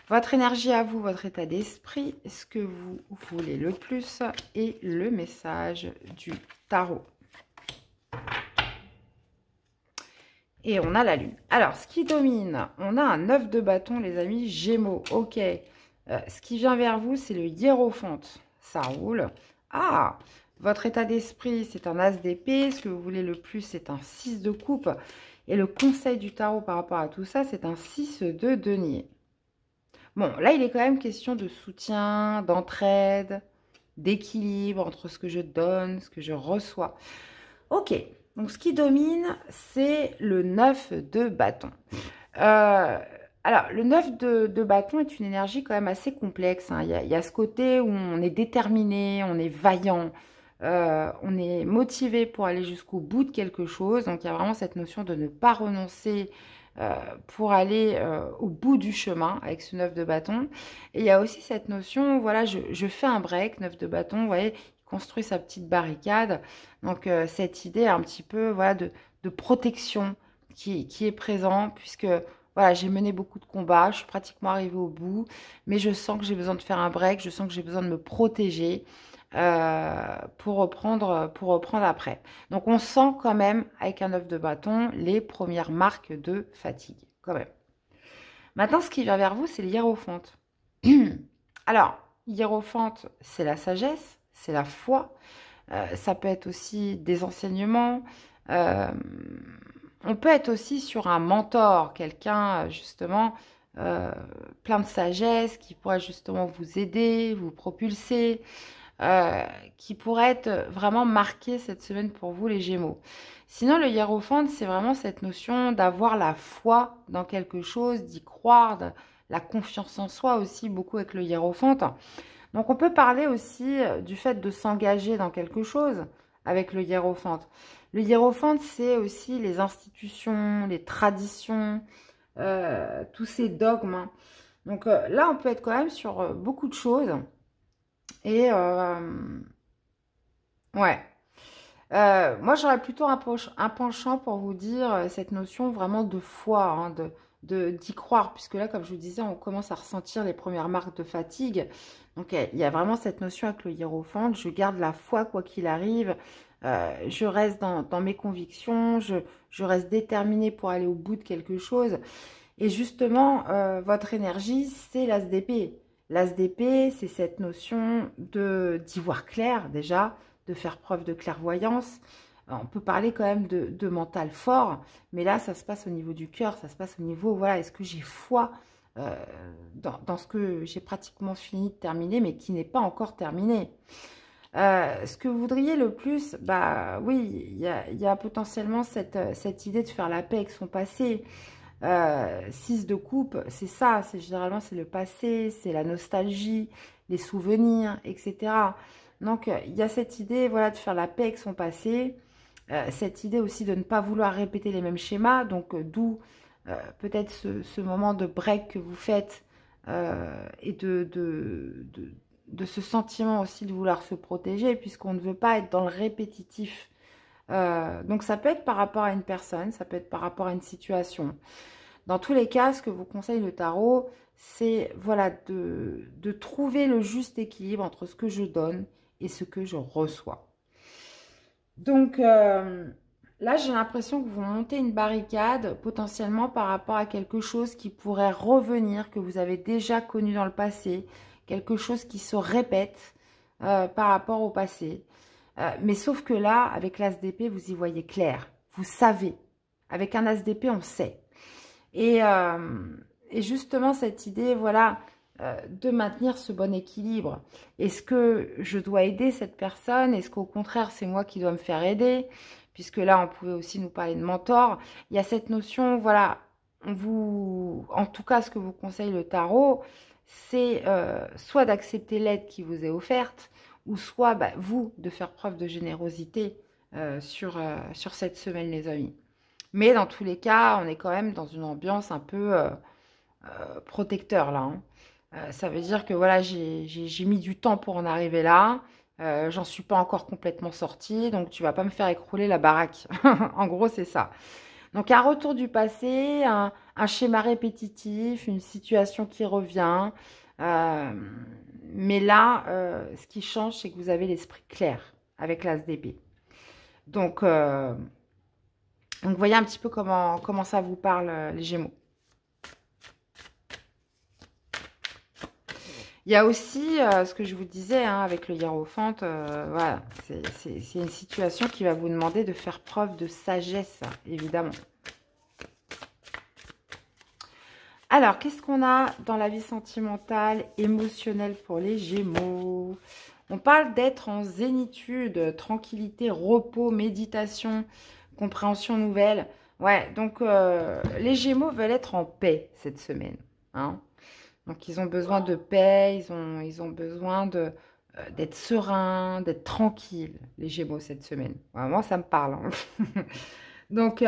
Votre énergie à vous, votre état d'esprit, ce que vous voulez le plus et le message du tarot. Et on a la lune. Alors, ce qui domine, on a un 9 de bâton, les amis, Gémeaux. Ok. Ce qui vient vers vous, c'est le hiérophante. Ça roule. Ah, votre état d'esprit, c'est un as d'épée. Ce que vous voulez le plus, c'est un 6 de coupe. Et le conseil du tarot par rapport à tout ça, c'est un 6 de denier. Bon, là, il est quand même question de soutien, d'entraide, d'équilibre entre ce que je donne, ce que je reçois. Ok, donc ce qui domine, c'est le 9 de bâton. Alors, le 9 de bâton est une énergie quand même assez complexe. Hein. Il y a ce côté où on est déterminé, on est vaillant. on est motivé pour aller jusqu'au bout de quelque chose. Donc, il y a vraiment cette notion de ne pas renoncer pour aller au bout du chemin avec ce 9 de bâton. Et il y a aussi cette notion, voilà, je fais un break, 9 de bâton, vous voyez, il construit sa petite barricade. Donc, cette idée un petit peu, voilà, de protection qui est présent, puisque, voilà, j'ai mené beaucoup de combats, je suis pratiquement arrivée au bout, mais je sens que j'ai besoin de faire un break, je sens que j'ai besoin de me protéger pour reprendre après. Donc, on sent quand même, avec un 9 de bâton, les premières marques de fatigue, quand même. Maintenant, ce qui vient vers vous, c'est le hiérophante. Alors, hiérophante, c'est la sagesse, c'est la foi. Ça peut être aussi des enseignements. Euh, on peut être aussi sur un mentor, quelqu'un, justement, euh, plein de sagesse, qui pourrait justement vous aider, vous propulser. Qui pourrait être vraiment marqué cette semaine pour vous, les Gémeaux. Sinon, le hiérophante, c'est vraiment cette notion d'avoir la foi dans quelque chose, d'y croire, de la confiance en soi aussi, beaucoup avec le hiérophante. Donc, on peut parler aussi du fait de s'engager dans quelque chose avec le hiérophante. Le hiérophante, c'est aussi les institutions, les traditions, tous ces dogmes, hein. Donc là, on peut être quand même sur beaucoup de choses. Et ouais. Moi, j'aurais plutôt un penchant pour vous dire cette notion vraiment de foi, hein, d'y croire, puisque là, comme je vous disais, on commence à ressentir les premières marques de fatigue. Donc, il y a vraiment cette notion avec le hiérophante. Je garde la foi quoi qu'il arrive. Je reste dans mes convictions. Je reste déterminée pour aller au bout de quelque chose. Et justement, votre énergie, c'est l'as d'épée. L'as d'épée, c'est cette notion d'y voir clair déjà, de faire preuve de clairvoyance. On peut parler quand même de mental fort, mais là, ça se passe au niveau du cœur, ça se passe au niveau, voilà, est-ce que j'ai foi dans ce que j'ai pratiquement fini de terminer, mais qui n'est pas encore terminé. Ce que vous voudriez le plus, bah oui, il y a potentiellement cette idée de faire la paix avec son passé. 6 de coupe, c'est ça, généralement c'est le passé, c'est la nostalgie, les souvenirs, etc. Donc il y a cette idée, voilà, de faire la paix avec son passé, cette idée aussi de ne pas vouloir répéter les mêmes schémas, donc d'où peut-être ce moment de break que vous faites et de ce sentiment aussi de vouloir se protéger, puisqu'on ne veut pas être dans le répétitif. Donc ça peut être par rapport à une personne, ça peut être par rapport à une situation. Dans tous les cas, ce que vous conseille le tarot, c'est voilà, de trouver le juste équilibre entre ce que je donne et ce que je reçois. Donc là, j'ai l'impression que vous montez une barricade potentiellement par rapport à quelque chose qui pourrait revenir, que vous avez déjà connu dans le passé, quelque chose qui se répète par rapport au passé. Mais sauf que là, avec l'as d'épée, vous y voyez clair. Vous savez. Avec un as d'épée, on sait. Et justement, cette idée, voilà, de maintenir ce bon équilibre. Est-ce que je dois aider cette personne? Est-ce qu'au contraire, c'est moi qui dois me faire aider? Puisque là, on pouvait aussi nous parler de mentor. Il y a cette notion, voilà, en tout cas, ce que vous conseille le tarot, c'est soit d'accepter l'aide qui vous est offerte, ou soit, bah, vous, de faire preuve de générosité sur cette semaine, les amis. Mais dans tous les cas, on est quand même dans une ambiance un peu protecteur, là, hein. Ça veut dire que, voilà, j'ai mis du temps pour en arriver là. J'en suis pas encore complètement sortie, donc tu vas pas me faire écrouler la baraque. En gros, c'est ça. Donc, un retour du passé, un schéma répétitif, une situation qui revient. Mais là, ce qui change, c'est que vous avez l'esprit clair avec l'as d'épée. Donc, voyez un petit peu comment ça vous parle, les Gémeaux. Il y a aussi ce que je vous disais, hein, avec le hiérophante, voilà, c'est une situation qui va vous demander de faire preuve de sagesse, évidemment. Alors, qu'est-ce qu'on a dans la vie sentimentale, émotionnelle pour les Gémeaux? On parle d'être en zénitude, tranquillité, repos, méditation, compréhension nouvelle. Ouais, donc les Gémeaux veulent être en paix cette semaine, hein. Donc, ils ont besoin de paix, ils ont besoin d'être serein, d'être tranquille, les Gémeaux, cette semaine. Vraiment, ça me parle. Hein. Donc,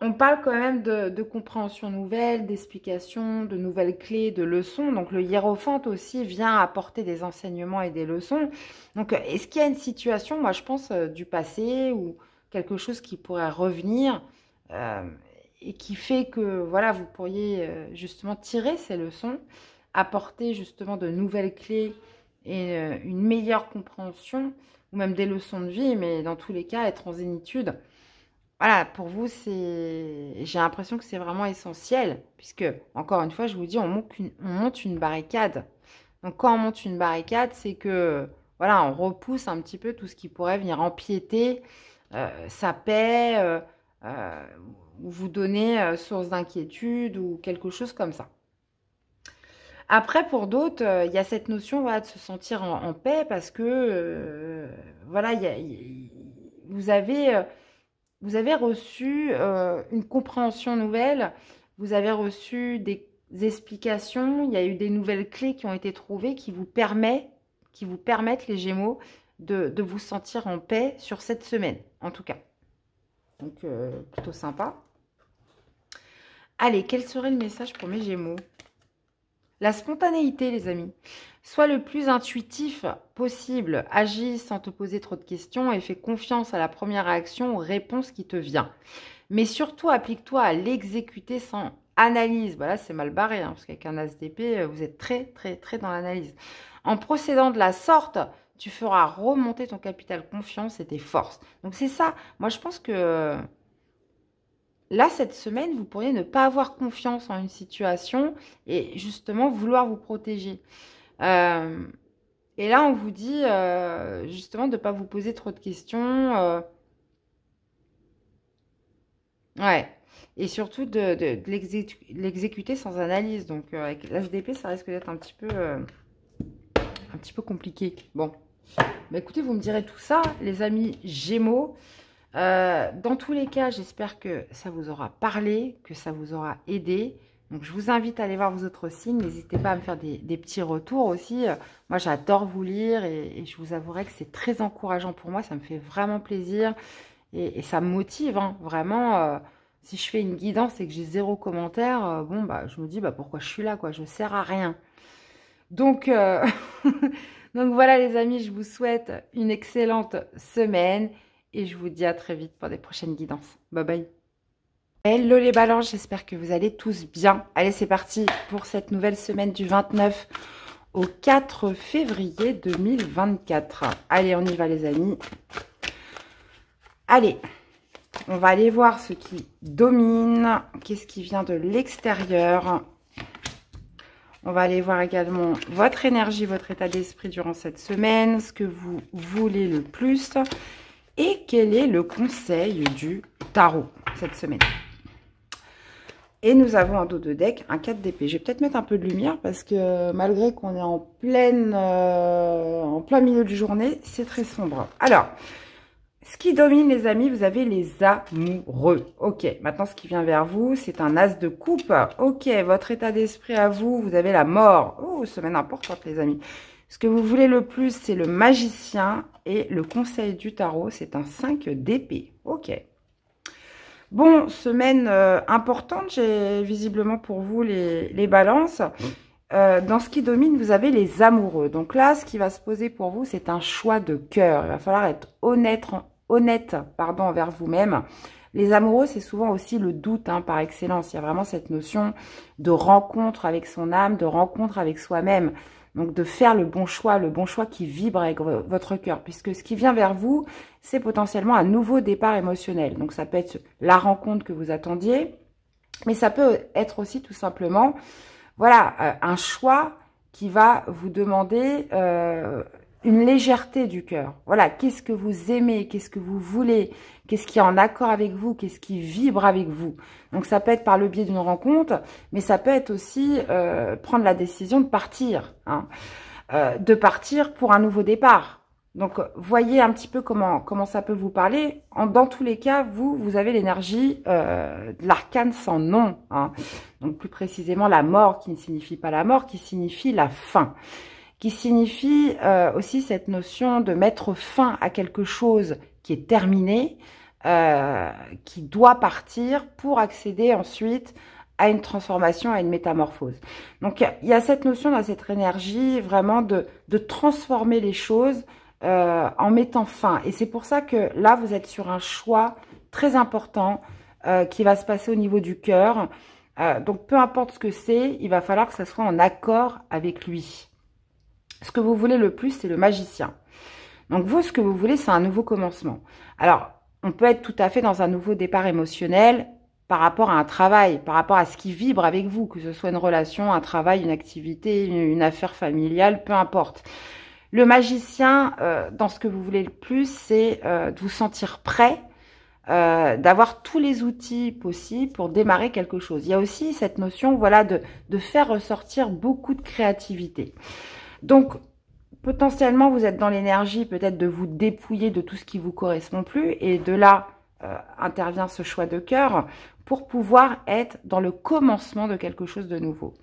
on parle quand même de compréhension nouvelle, d'explication, de nouvelles clés, de leçons. Donc, le hiérophante aussi vient apporter des enseignements et des leçons. Donc, est-ce qu'il y a une situation, moi, je pense, du passé ou quelque chose qui pourrait revenir et qui fait que, voilà, vous pourriez justement tirer ces leçons, apporter justement de nouvelles clés et une meilleure compréhension ou même des leçons de vie, mais dans tous les cas, être en zénitude. Voilà, pour vous, j'ai l'impression que c'est vraiment essentiel, puisque, encore une fois, je vous dis, on monte une barricade. Donc, quand on monte une barricade, c'est que, voilà, on repousse un petit peu tout ce qui pourrait venir empiéter sa paix, euh, ou vous donner source d'inquiétude ou quelque chose comme ça. Après, pour d'autres, il y a cette notion, voilà, de se sentir en paix parce que, voilà, vous avez... Vous avez reçu une compréhension nouvelle, vous avez reçu des explications, il y a eu des nouvelles clés qui ont été trouvées qui vous permettent, les Gémeaux, de vous sentir en paix sur cette semaine, en tout cas. Donc, plutôt sympa. Allez, quel serait le message pour mes Gémeaux? La spontanéité, les amis. Sois le plus intuitif possible. Agis sans te poser trop de questions et fais confiance à la première réaction ou réponse qui te vient. Mais surtout, applique-toi à l'exécuter sans analyse. Voilà, c'est mal barré, hein, parce qu'avec un as d'épée, vous êtes très, très, très dans l'analyse. En procédant de la sorte, tu feras remonter ton capital confiance et tes forces. Donc, c'est ça. Moi, je pense que... Là, cette semaine, vous pourriez ne pas avoir confiance en une situation et justement vouloir vous protéger. Et là, on vous dit justement de ne pas vous poser trop de questions. Ouais. Et surtout de l'exécuter sans analyse. Donc, avec l'ASDP, ça risque d'être un petit peu compliqué. Bon. Bah, écoutez, vous me direz tout ça, les amis Gémeaux. Dans tous les cas, j'espère que ça vous aura parlé, que ça vous aura aidé. Donc, je vous invite à aller voir vos autres signes. N'hésitez pas à me faire des petits retours aussi. Moi, j'adore vous lire et je vous avouerai que c'est très encourageant pour moi. Ça me fait vraiment plaisir et ça me motive, hein, vraiment. Si je fais une guidance et que j'ai 0 commentaire, bon, bah, je me dis, bah, pourquoi je suis là, quoi. Je ne sers à rien. Donc, donc voilà, les amis, je vous souhaite une excellente semaine. Et je vous dis à très vite pour des prochaines guidances. Bye bye. Hello les balances, j'espère que vous allez tous bien. Allez, c'est parti pour cette nouvelle semaine du 29 au 4 février 2024. Allez, on y va les amis. Allez, on va aller voir ce qui domine. Qu'est-ce qui vient de l'extérieur? On va aller voir également votre énergie, votre état d'esprit durant cette semaine. Ce que vous voulez le plus. Et quel est le conseil du tarot cette semaine? Et nous avons un dos de deck, un 4 d'épée. Je vais peut-être mettre un peu de lumière parce que malgré qu'on est en plein milieu de journée, c'est très sombre. Alors, ce qui domine les amis, vous avez les amoureux. Ok, maintenant ce qui vient vers vous, c'est un as de coupe. Ok, votre état d'esprit à vous, vous avez la mort. Oh, semaine importante les amis. Ce que vous voulez le plus, c'est le magicien. Et le conseil du tarot, c'est un 5 d'épée. Ok. Bon, semaine importante, j'ai visiblement pour vous les balances. Dans ce qui domine, vous avez les amoureux. Donc là, ce qui va se poser pour vous, c'est un choix de cœur. Il va falloir être honnête envers vous-même. Les amoureux, c'est souvent aussi le doute par excellence. Il y a vraiment cette notion de rencontre avec son âme, de rencontre avec soi-même. Donc, de faire le bon choix qui vibre avec votre cœur. Puisque ce qui vient vers vous, c'est potentiellement un nouveau départ émotionnel. Donc, ça peut être la rencontre que vous attendiez. Mais ça peut être aussi tout simplement, voilà, un choix qui va vous demander une légèreté du cœur. Voilà, qu'est-ce que vous aimez, qu'est-ce que vous voulez, qu'est-ce qui est en accord avec vous, qu'est-ce qui vibre avec vous. Donc, ça peut être par le biais d'une rencontre, mais ça peut être aussi prendre la décision de partir, de partir pour un nouveau départ. Donc, voyez un petit peu comment ça peut vous parler. Dans tous les cas, vous avez l'énergie de l'arcane sans nom. Donc, plus précisément, la mort qui ne signifie pas la mort, qui signifie la fin. qui signifie aussi cette notion de mettre fin à quelque chose qui est terminé, qui doit partir pour accéder ensuite à une transformation, à une métamorphose. Donc, il y a cette notion, dans cette énergie, vraiment de transformer les choses en mettant fin. Et c'est pour ça que là, vous êtes sur un choix très important qui va se passer au niveau du cœur. Donc, peu importe ce que c'est, il va falloir que ça soit en accord avec lui. Ce que vous voulez le plus, c'est le magicien. Donc, vous, ce que vous voulez, c'est un nouveau commencement. Alors, on peut être tout à fait dans un nouveau départ émotionnel par rapport à un travail, par rapport à ce qui vibre avec vous, que ce soit une relation, un travail, une activité, une affaire familiale, peu importe. Le magicien, dans ce que vous voulez le plus, c'est de vous sentir prêt, d'avoir tous les outils possibles pour démarrer quelque chose. Il y a aussi cette notion, voilà, de faire ressortir beaucoup de créativité. Donc, potentiellement, vous êtes dans l'énergie peut-être de vous dépouiller de tout ce qui vous correspond plus, et de là intervient ce choix de cœur pour pouvoir être dans le commencement de quelque chose de nouveau.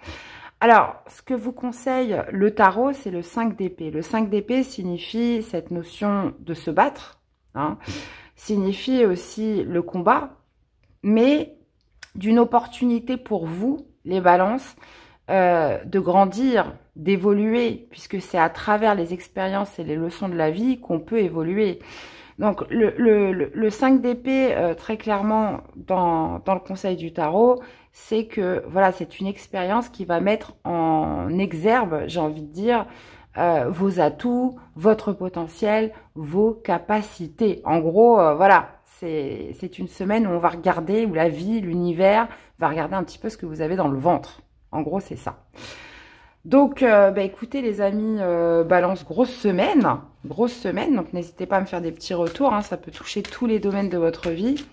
Alors, ce que vous conseille le tarot, c'est le 5 d'épée. Le 5 d'épée signifie cette notion de se battre, hein, signifie aussi le combat, mais d'une opportunité pour vous, les balances, de grandir, d'évoluer, puisque c'est à travers les expériences et les leçons de la vie qu'on peut évoluer. Donc, le 5 d'épée, très clairement, dans le conseil du tarot, c'est que, voilà, c'est une expérience qui va mettre en exergue, j'ai envie de dire, vos atouts, votre potentiel, vos capacités. En gros, voilà, c'est une semaine où on va regarder, où la vie, l'univers va regarder un petit peu ce que vous avez dans le ventre. En gros, c'est ça. Donc, écoutez les amis, balance, grosse semaine, donc n'hésitez pas à me faire des petits retours, hein, ça peut toucher tous les domaines de votre vie.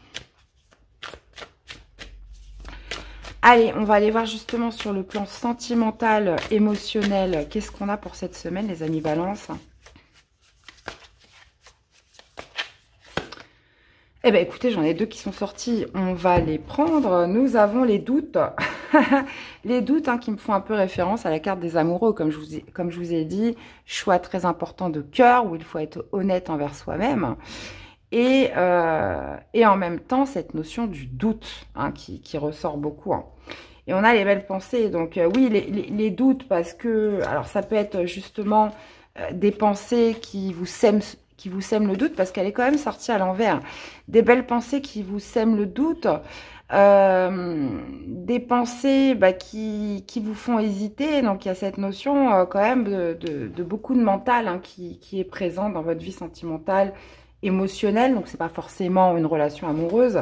Allez, on va aller voir justement sur le plan sentimental, émotionnel, qu'est-ce qu'on a pour cette semaine, les amis balance. Eh bien, écoutez, j'en ai deux qui sont sortis, on va les prendre. Nous avons les doutes. Les doutes, hein, qui me font un peu référence à la carte des amoureux, comme je vous ai dit, choix très important de cœur, où il faut être honnête envers soi-même. Et en même temps, cette notion du doute, hein, qui ressort beaucoup. Hein. Et on a les belles pensées. Donc, oui, les doutes, parce que... Alors, ça peut être justement des pensées qui vous sèment le doute, parce qu'elle est quand même sortie à l'envers. Des belles pensées qui vous sèment le doute, des pensées qui vous font hésiter. Donc, il y a cette notion quand même de beaucoup de mental, hein, qui est présent dans votre vie sentimentale, émotionnelle. Donc, c'est pas forcément une relation amoureuse.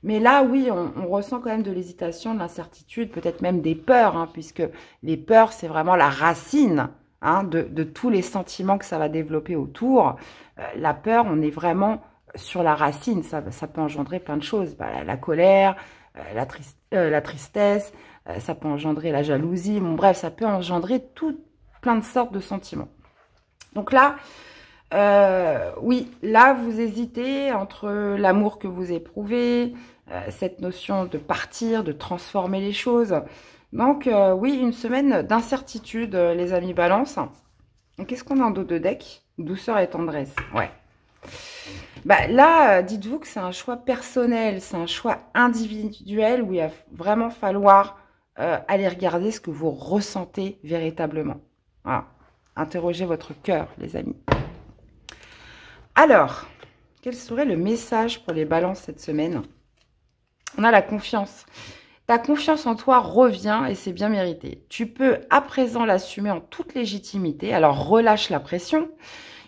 Mais là, oui, on ressent quand même de l'hésitation, de l'incertitude, peut-être même des peurs, hein, puisque les peurs, c'est vraiment la racine, hein, de tous les sentiments que ça va développer autour. La peur, on est vraiment sur la racine. Ça peut engendrer plein de choses. La colère, la tristesse, ça peut engendrer la jalousie. Bon, bref, ça peut engendrer plein de sortes de sentiments. Donc là, oui, là, vous hésitez entre l'amour que vous éprouvez, cette notion de partir, de transformer les choses. Donc, oui, une semaine d'incertitude, les amis balance. Qu'est-ce qu'on a en dos de deck? Douceur et tendresse, ouais. Là, dites-vous que c'est un choix personnel, c'est un choix individuel où il va vraiment falloir aller regarder ce que vous ressentez véritablement. Voilà. Interrogez votre cœur, les amis. Alors, quel serait le message pour les balances cette semaine? On a la confiance. Ta confiance en toi revient et c'est bien mérité. Tu peux à présent l'assumer en toute légitimité. Alors, relâche la pression.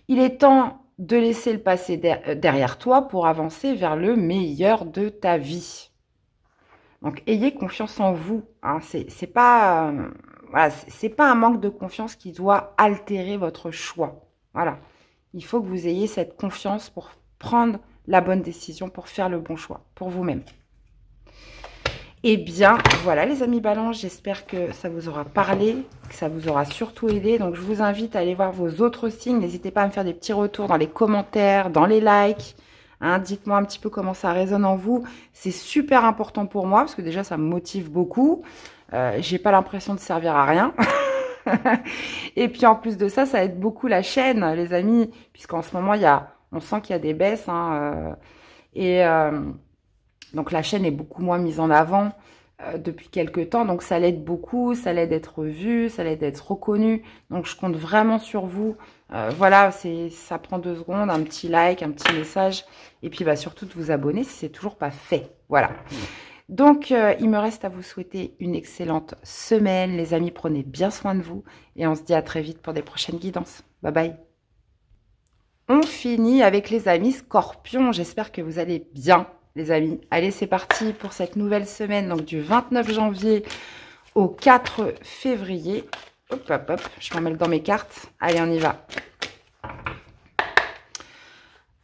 Il est temps de laisser le passé derrière toi pour avancer vers le meilleur de ta vie. Donc, ayez confiance en vous. Hein. C'est pas, voilà, c'est pas un manque de confiance qui doit altérer votre choix. Voilà. Il faut que vous ayez cette confiance pour prendre la bonne décision, pour faire le bon choix pour vous-même. Eh bien, voilà les amis balance, j'espère que ça vous aura parlé, que ça vous aura surtout aidé. Donc, je vous invite à aller voir vos autres signes. N'hésitez pas à me faire des petits retours dans les commentaires, dans les likes. Hein, dites-moi un petit peu comment ça résonne en vous. C'est super important pour moi parce que déjà, ça me motive beaucoup. J'ai pas l'impression de servir à rien. Et puis en plus de ça, ça aide beaucoup la chaîne, les amis, puisqu'en ce moment, on sent qu'il y a des baisses. Hein, donc la chaîne est beaucoup moins mise en avant depuis quelques temps. Donc ça l'aide beaucoup, ça l'aide d'être vu, ça l'aide d'être reconnu. Donc je compte vraiment sur vous. Voilà, ça prend 2 secondes, un petit like, un petit message. Et puis bah, surtout de vous abonner si c'est toujours pas fait. Voilà. Donc, il me reste à vous souhaiter une excellente semaine. Les amis, prenez bien soin de vous. Et on se dit à très vite pour des prochaines guidances. Bye bye. On finit avec les amis Scorpion. J'espère que vous allez bien, les amis. Allez, c'est parti pour cette nouvelle semaine. Donc, du 29 janvier au 4 février. Hop, hop, hop. Je m'en mets dans mes cartes. Allez, on y va.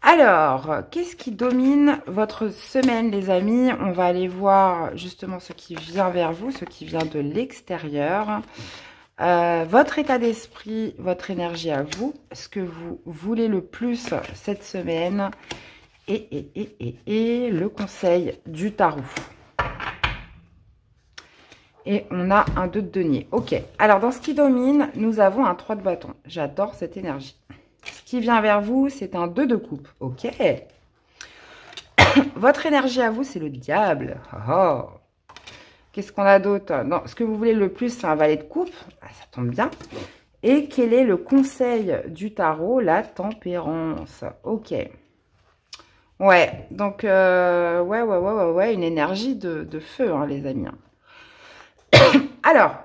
Alors, qu'est-ce qui domine votre semaine, les amis? On va aller voir justement ce qui vient vers vous, ce qui vient de l'extérieur. Votre état d'esprit, votre énergie à vous, ce que vous voulez le plus cette semaine. Et le conseil du tarot. Et on a un 2 de denier. Ok, alors dans ce qui domine, nous avons un 3 de bâton. J'adore cette énergie. Ce qui vient vers vous, c'est un 2 de coupe. Ok. Votre énergie à vous, c'est le diable. Oh. Qu'est-ce qu'on a d'autre? Non, ce que vous voulez le plus, c'est un valet de coupe. Ah, ça tombe bien. Et quel est le conseil du tarot? La tempérance. Ok. Ouais, donc, ouais, une énergie de feu, hein, les amis. Alors,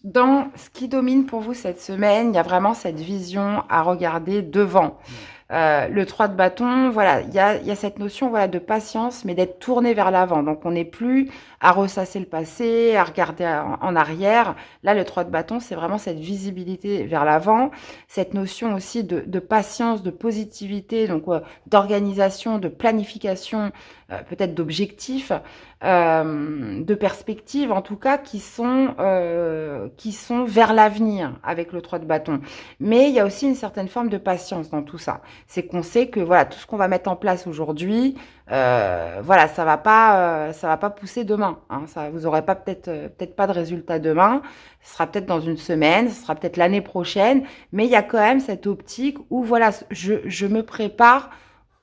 dans ce qui domine pour vous cette semaine, il y a vraiment cette vision à regarder devant. Le 3 de bâton, voilà, il y a cette notion voilà, de patience, mais d'être tourné vers l'avant. Donc, on n'est plus à ressasser le passé, à regarder en arrière. Là, le 3 de bâton, c'est vraiment cette visibilité vers l'avant, cette notion aussi de patience, de positivité, donc d'organisation, de planification, peut-être d'objectifs, de perspectives, en tout cas, qui sont vers l'avenir avec le 3 de bâton. Mais il y a aussi une certaine forme de patience dans tout ça. C'est qu'on sait que voilà tout ce qu'on va mettre en place aujourd'hui, voilà ça va pas pousser demain. Hein, ça, vous aurez pas peut-être pas de résultat demain. Ce sera peut-être dans une semaine, ce sera peut-être l'année prochaine. Mais il y a quand même cette optique où voilà je me prépare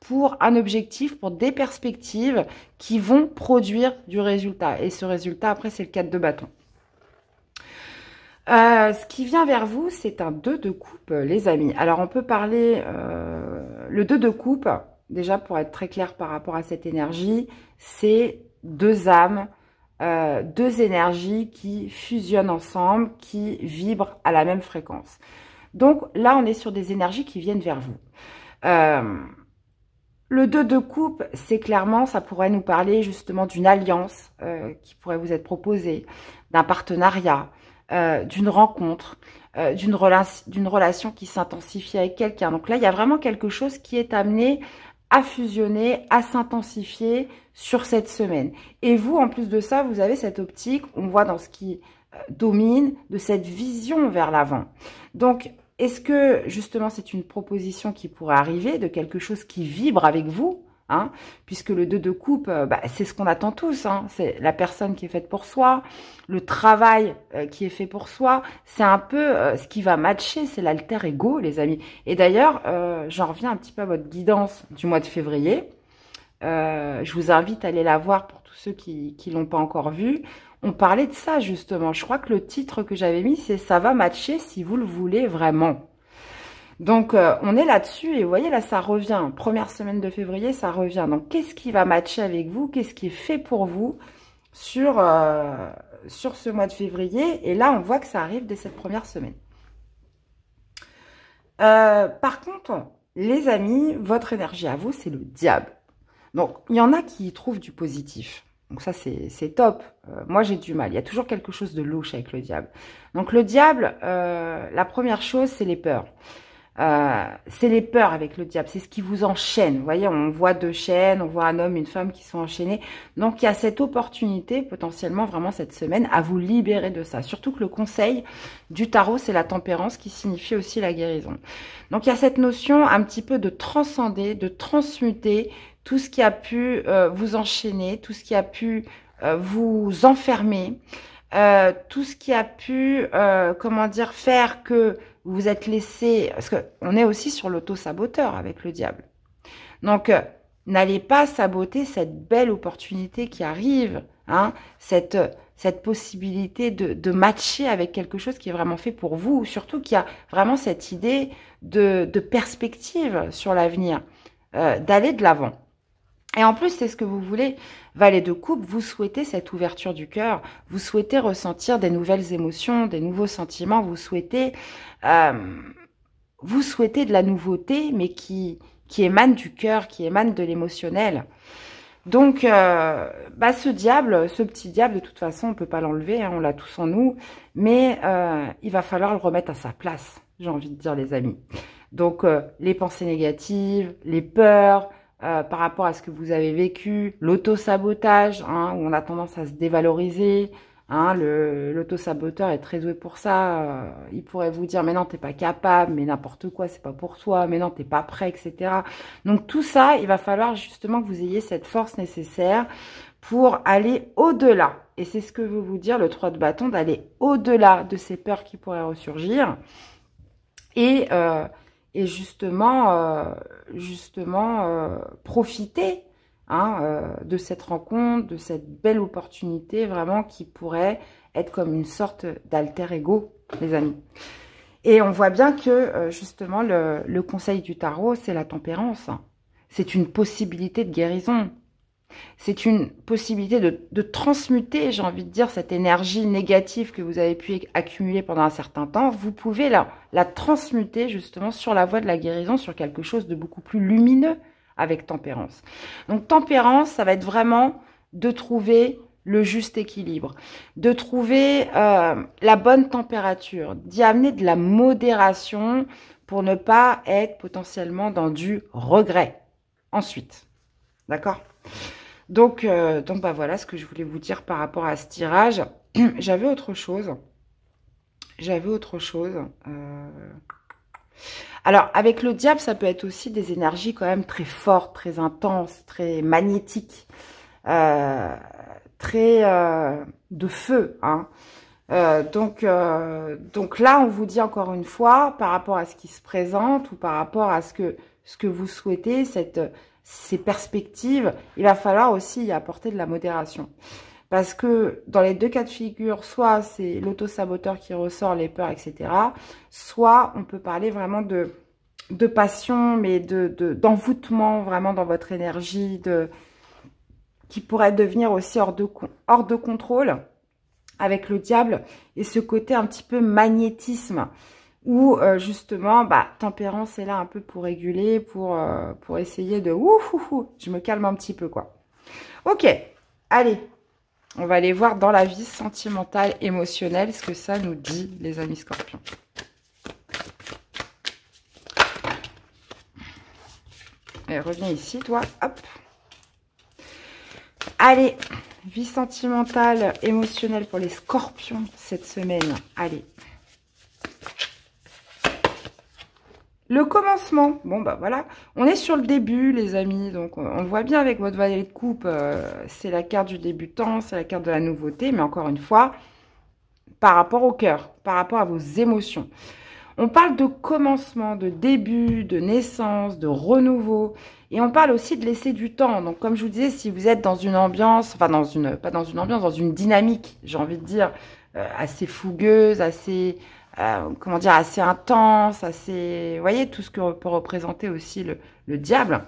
pour un objectif, pour des perspectives qui vont produire du résultat. Et ce résultat après c'est le 4 de bâton. Ce qui vient vers vous, c'est un 2 de coupe, les amis. Alors, on peut parler, le 2 de coupe, déjà pour être très clair par rapport à cette énergie, c'est 2 âmes, 2 énergies qui fusionnent ensemble, qui vibrent à la même fréquence. Donc là, on est sur des énergies qui viennent vers vous. Le 2 de coupe, c'est clairement, ça pourrait nous parler justement d'une alliance qui pourrait vous être proposée, d'un partenariat, d'une rencontre, d'une relation qui s'intensifie avec quelqu'un. Donc là, il y a vraiment quelque chose qui est amené à fusionner, à s'intensifier sur cette semaine. Et vous, en plus de ça, vous avez cette optique, on voit dans ce qui domine, de cette vision vers l'avant. Donc, est-ce que, justement, c'est une proposition qui pourrait arriver, de quelque chose qui vibre avec vous? Hein, puisque le 2 de coupe, c'est ce qu'on attend tous. Hein, c'est la personne qui est faite pour soi, le travail qui est fait pour soi. C'est un peu ce qui va matcher, c'est l'alter ego, les amis. Et d'ailleurs, j'en reviens un petit peu à votre guidance du mois de février. Je vous invite à aller la voir pour tous ceux qui l'ont pas encore vue. On parlait de ça, justement. Je crois que le titre que j'avais mis, c'est « Ça va matcher si vous le voulez vraiment ». Donc, on est là-dessus et vous voyez, là, ça revient. Première semaine de février, ça revient. Donc, qu'est-ce qui va matcher avec vous? Qu'est-ce qui est fait pour vous sur ce mois de février? Et là, on voit que ça arrive dès cette première semaine. Par contre, les amis, votre énergie à vous, c'est le diable. Donc, il y en a qui y trouvent du positif. Donc ça, c'est top. Moi, j'ai du mal. Il y a toujours quelque chose de louche avec le diable. Donc, le diable, la première chose, c'est les peurs. C'est les peurs avec le diable, c'est ce qui vous enchaîne. Vous voyez, on voit 2 chaînes, on voit un homme, une femme qui sont enchaînés. Donc, il y a cette opportunité, potentiellement, vraiment cette semaine, à vous libérer de ça. Surtout que le conseil du tarot, c'est la tempérance, qui signifie aussi la guérison. Donc, il y a cette notion un petit peu de transcender, de transmuter tout ce qui a pu vous enchaîner, tout ce qui a pu vous enfermer. tout ce qui a pu, comment dire, faire que vous vous êtes laissé, parce qu'on est aussi sur l'auto-saboteur avec le diable. Donc, n'allez pas saboter cette belle opportunité qui arrive, hein, cette possibilité de matcher avec quelque chose qui est vraiment fait pour vous, surtout qu'il y a vraiment cette idée de perspective sur l'avenir, d'aller de l'avant. Et en plus, c'est ce que vous voulez, Valet de coupe, vous souhaitez cette ouverture du cœur, vous souhaitez ressentir des nouvelles émotions, des nouveaux sentiments, vous souhaitez de la nouveauté, mais qui émane du cœur, qui émane de l'émotionnel. Donc, ce diable, ce petit diable, de toute façon, on peut pas l'enlever, hein, on l'a tous en nous, mais il va falloir le remettre à sa place, j'ai envie de dire, les amis. Donc, les pensées négatives, les peurs, par rapport à ce que vous avez vécu, l'auto-sabotage, hein, où on a tendance à se dévaloriser, hein, l'auto-saboteur est très doué pour ça, il pourrait vous dire, mais non, t'es pas capable, mais n'importe quoi, c'est pas pour toi, mais non, t'es pas prêt, etc. Donc tout ça, il va falloir justement que vous ayez cette force nécessaire pour aller au-delà. Et c'est ce que veut vous dire le 3 de bâton, d'aller au-delà de ces peurs qui pourraient ressurgir. Et justement, profiter, hein, de cette rencontre, de cette belle opportunité vraiment qui pourrait être comme une sorte d'alter ego, les amis. Et on voit bien que justement le conseil du tarot, c'est la tempérance. C'est une possibilité de guérison. C'est une possibilité de transmuter, j'ai envie de dire, cette énergie négative que vous avez pu accumuler pendant un certain temps. Vous pouvez la transmuter justement sur la voie de la guérison, sur quelque chose de beaucoup plus lumineux avec tempérance. Donc tempérance, ça va être vraiment de trouver le juste équilibre, de trouver la bonne température, d'y amener de la modération pour ne pas être potentiellement dans du regret ensuite. D'accord ? Donc voilà ce que je voulais vous dire par rapport à ce tirage. J'avais autre chose. Alors, avec le diable, ça peut être aussi des énergies quand même très fortes, très intenses, très magnétiques, très de feu, hein. Donc là, on vous dit encore une fois, par rapport à ce qui se présente ou par rapport à ce que vous souhaitez, ces perspectives, il va falloir aussi y apporter de la modération. Parce que dans les deux cas de figure, soit c'est l'auto-saboteur qui ressort, les peurs, etc. Soit on peut parler vraiment de passion, mais d'envoûtement vraiment dans votre énergie, qui pourrait devenir aussi hors de contrôle avec le diable. Et ce côté un petit peu magnétisme, où justement, tempérance est là un peu pour réguler, pour essayer de... je me calme un petit peu, quoi. Ok, allez, on va aller voir dans la vie sentimentale, émotionnelle, ce que ça nous dit, les amis scorpions. Et reviens ici, toi, hop. Allez, vie sentimentale, émotionnelle pour les scorpions cette semaine, allez. Le commencement, bon voilà, on est sur le début les amis, donc on le voit bien avec votre valet de coupe, c'est la carte du débutant, c'est la carte de la nouveauté, mais encore une fois, par rapport au cœur, par rapport à vos émotions. On parle de commencement, de début, de naissance, de renouveau, et on parle aussi de laisser du temps. Donc comme je vous disais, si vous êtes dans une ambiance, enfin pas dans une ambiance, dans une dynamique, j'ai envie de dire, assez fougueuse, assez... comment dire, assez intense, assez... Vous voyez, tout ce que peut représenter aussi le diable.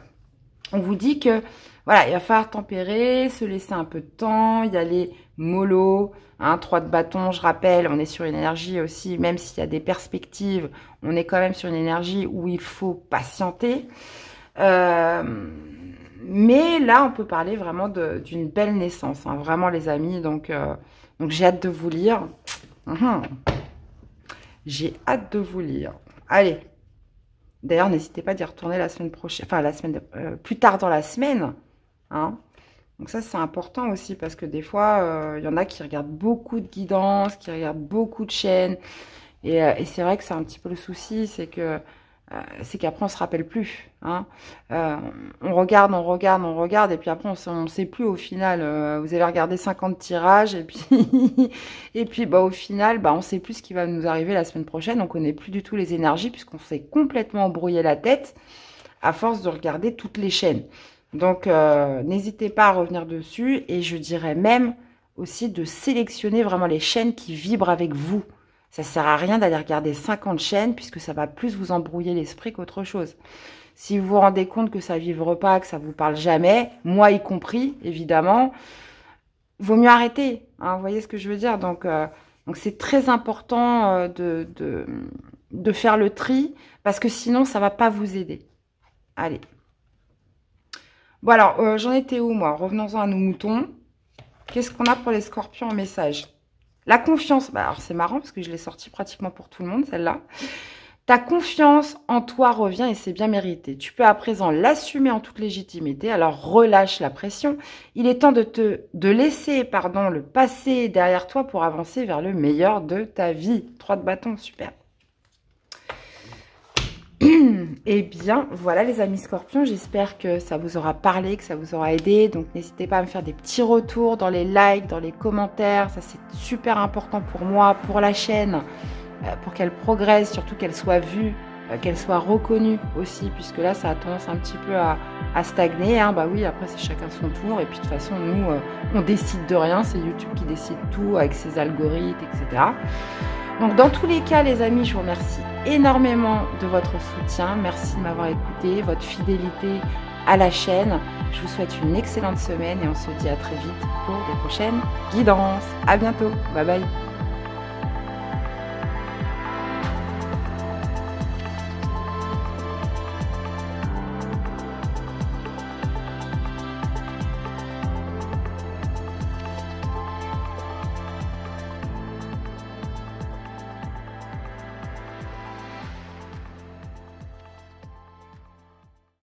On vous dit que, voilà, il va falloir tempérer, se laisser un peu de temps, y aller mollo, hein, 3 de bâton, je rappelle, on est sur une énergie aussi, même s'il y a des perspectives, on est quand même sur une énergie où il faut patienter. Mais là, on peut parler vraiment d'une belle naissance, hein, vraiment les amis, donc j'ai hâte de vous lire. J'ai hâte de vous lire. Allez. D'ailleurs, n'hésitez pas d'y retourner la semaine prochaine. Enfin, plus tard dans la semaine. Hein. Donc ça, c'est important aussi parce que des fois, il y en a qui regardent beaucoup de guidances, qui regardent beaucoup de chaînes. Et c'est vrai que c'est un petit peu le souci, c'est que c'est qu'après on se rappelle plus. Hein. On regarde, et puis après on ne sait plus au final. Vous avez regardé 50 tirages, et puis, et puis bah, au final, bah, on ne sait plus ce qui va nous arriver la semaine prochaine. On ne connaît plus du tout les énergies, puisqu'on s'est complètement embrouillé la tête à force de regarder toutes les chaînes. Donc, n'hésitez pas à revenir dessus, et je dirais même aussi de sélectionner vraiment les chaînes qui vibrent avec vous. Ça ne sert à rien d'aller regarder 50 chaînes, puisque ça va plus vous embrouiller l'esprit qu'autre chose. Si vous vous rendez compte que ça ne vibre pas, que ça ne vous parle jamais, moi y compris, évidemment, vaut mieux arrêter. Hein, vous voyez ce que je veux dire? Donc c'est très important de faire le tri, parce que sinon, ça ne va pas vous aider. Allez. Bon, alors, j'en étais où, moi? Revenons-en à nos moutons. Qu'est-ce qu'on a pour les scorpions en message? La confiance. Bah, alors, c'est marrant parce que je l'ai sortie pratiquement pour tout le monde, celle-là. Ta confiance en toi revient et c'est bien mérité. Tu peux à présent l'assumer en toute légitimité. Alors, relâche la pression. Il est temps de laisser le passé derrière toi pour avancer vers le meilleur de ta vie. 3 de bâton, super. Eh bien, voilà les amis scorpions, j'espère que ça vous aura parlé, que ça vous aura aidé. Donc, n'hésitez pas à me faire des petits retours dans les likes, dans les commentaires. Ça, c'est super important pour moi, pour la chaîne, pour qu'elle progresse, surtout qu'elle soit vue, qu'elle soit reconnue aussi, puisque là, ça a tendance un petit peu à stagner. Hein. Bah oui, après, c'est chacun son tour. Et puis, de toute façon, nous, on décide de rien. C'est YouTube qui décide tout avec ses algorithmes, etc. Donc, dans tous les cas, les amis, je vous remercie énormément de votre soutien. Merci de m'avoir écouté, votre fidélité à la chaîne. Je vous souhaite une excellente semaine et on se dit à très vite pour des prochaines guidances. À bientôt. Bye bye.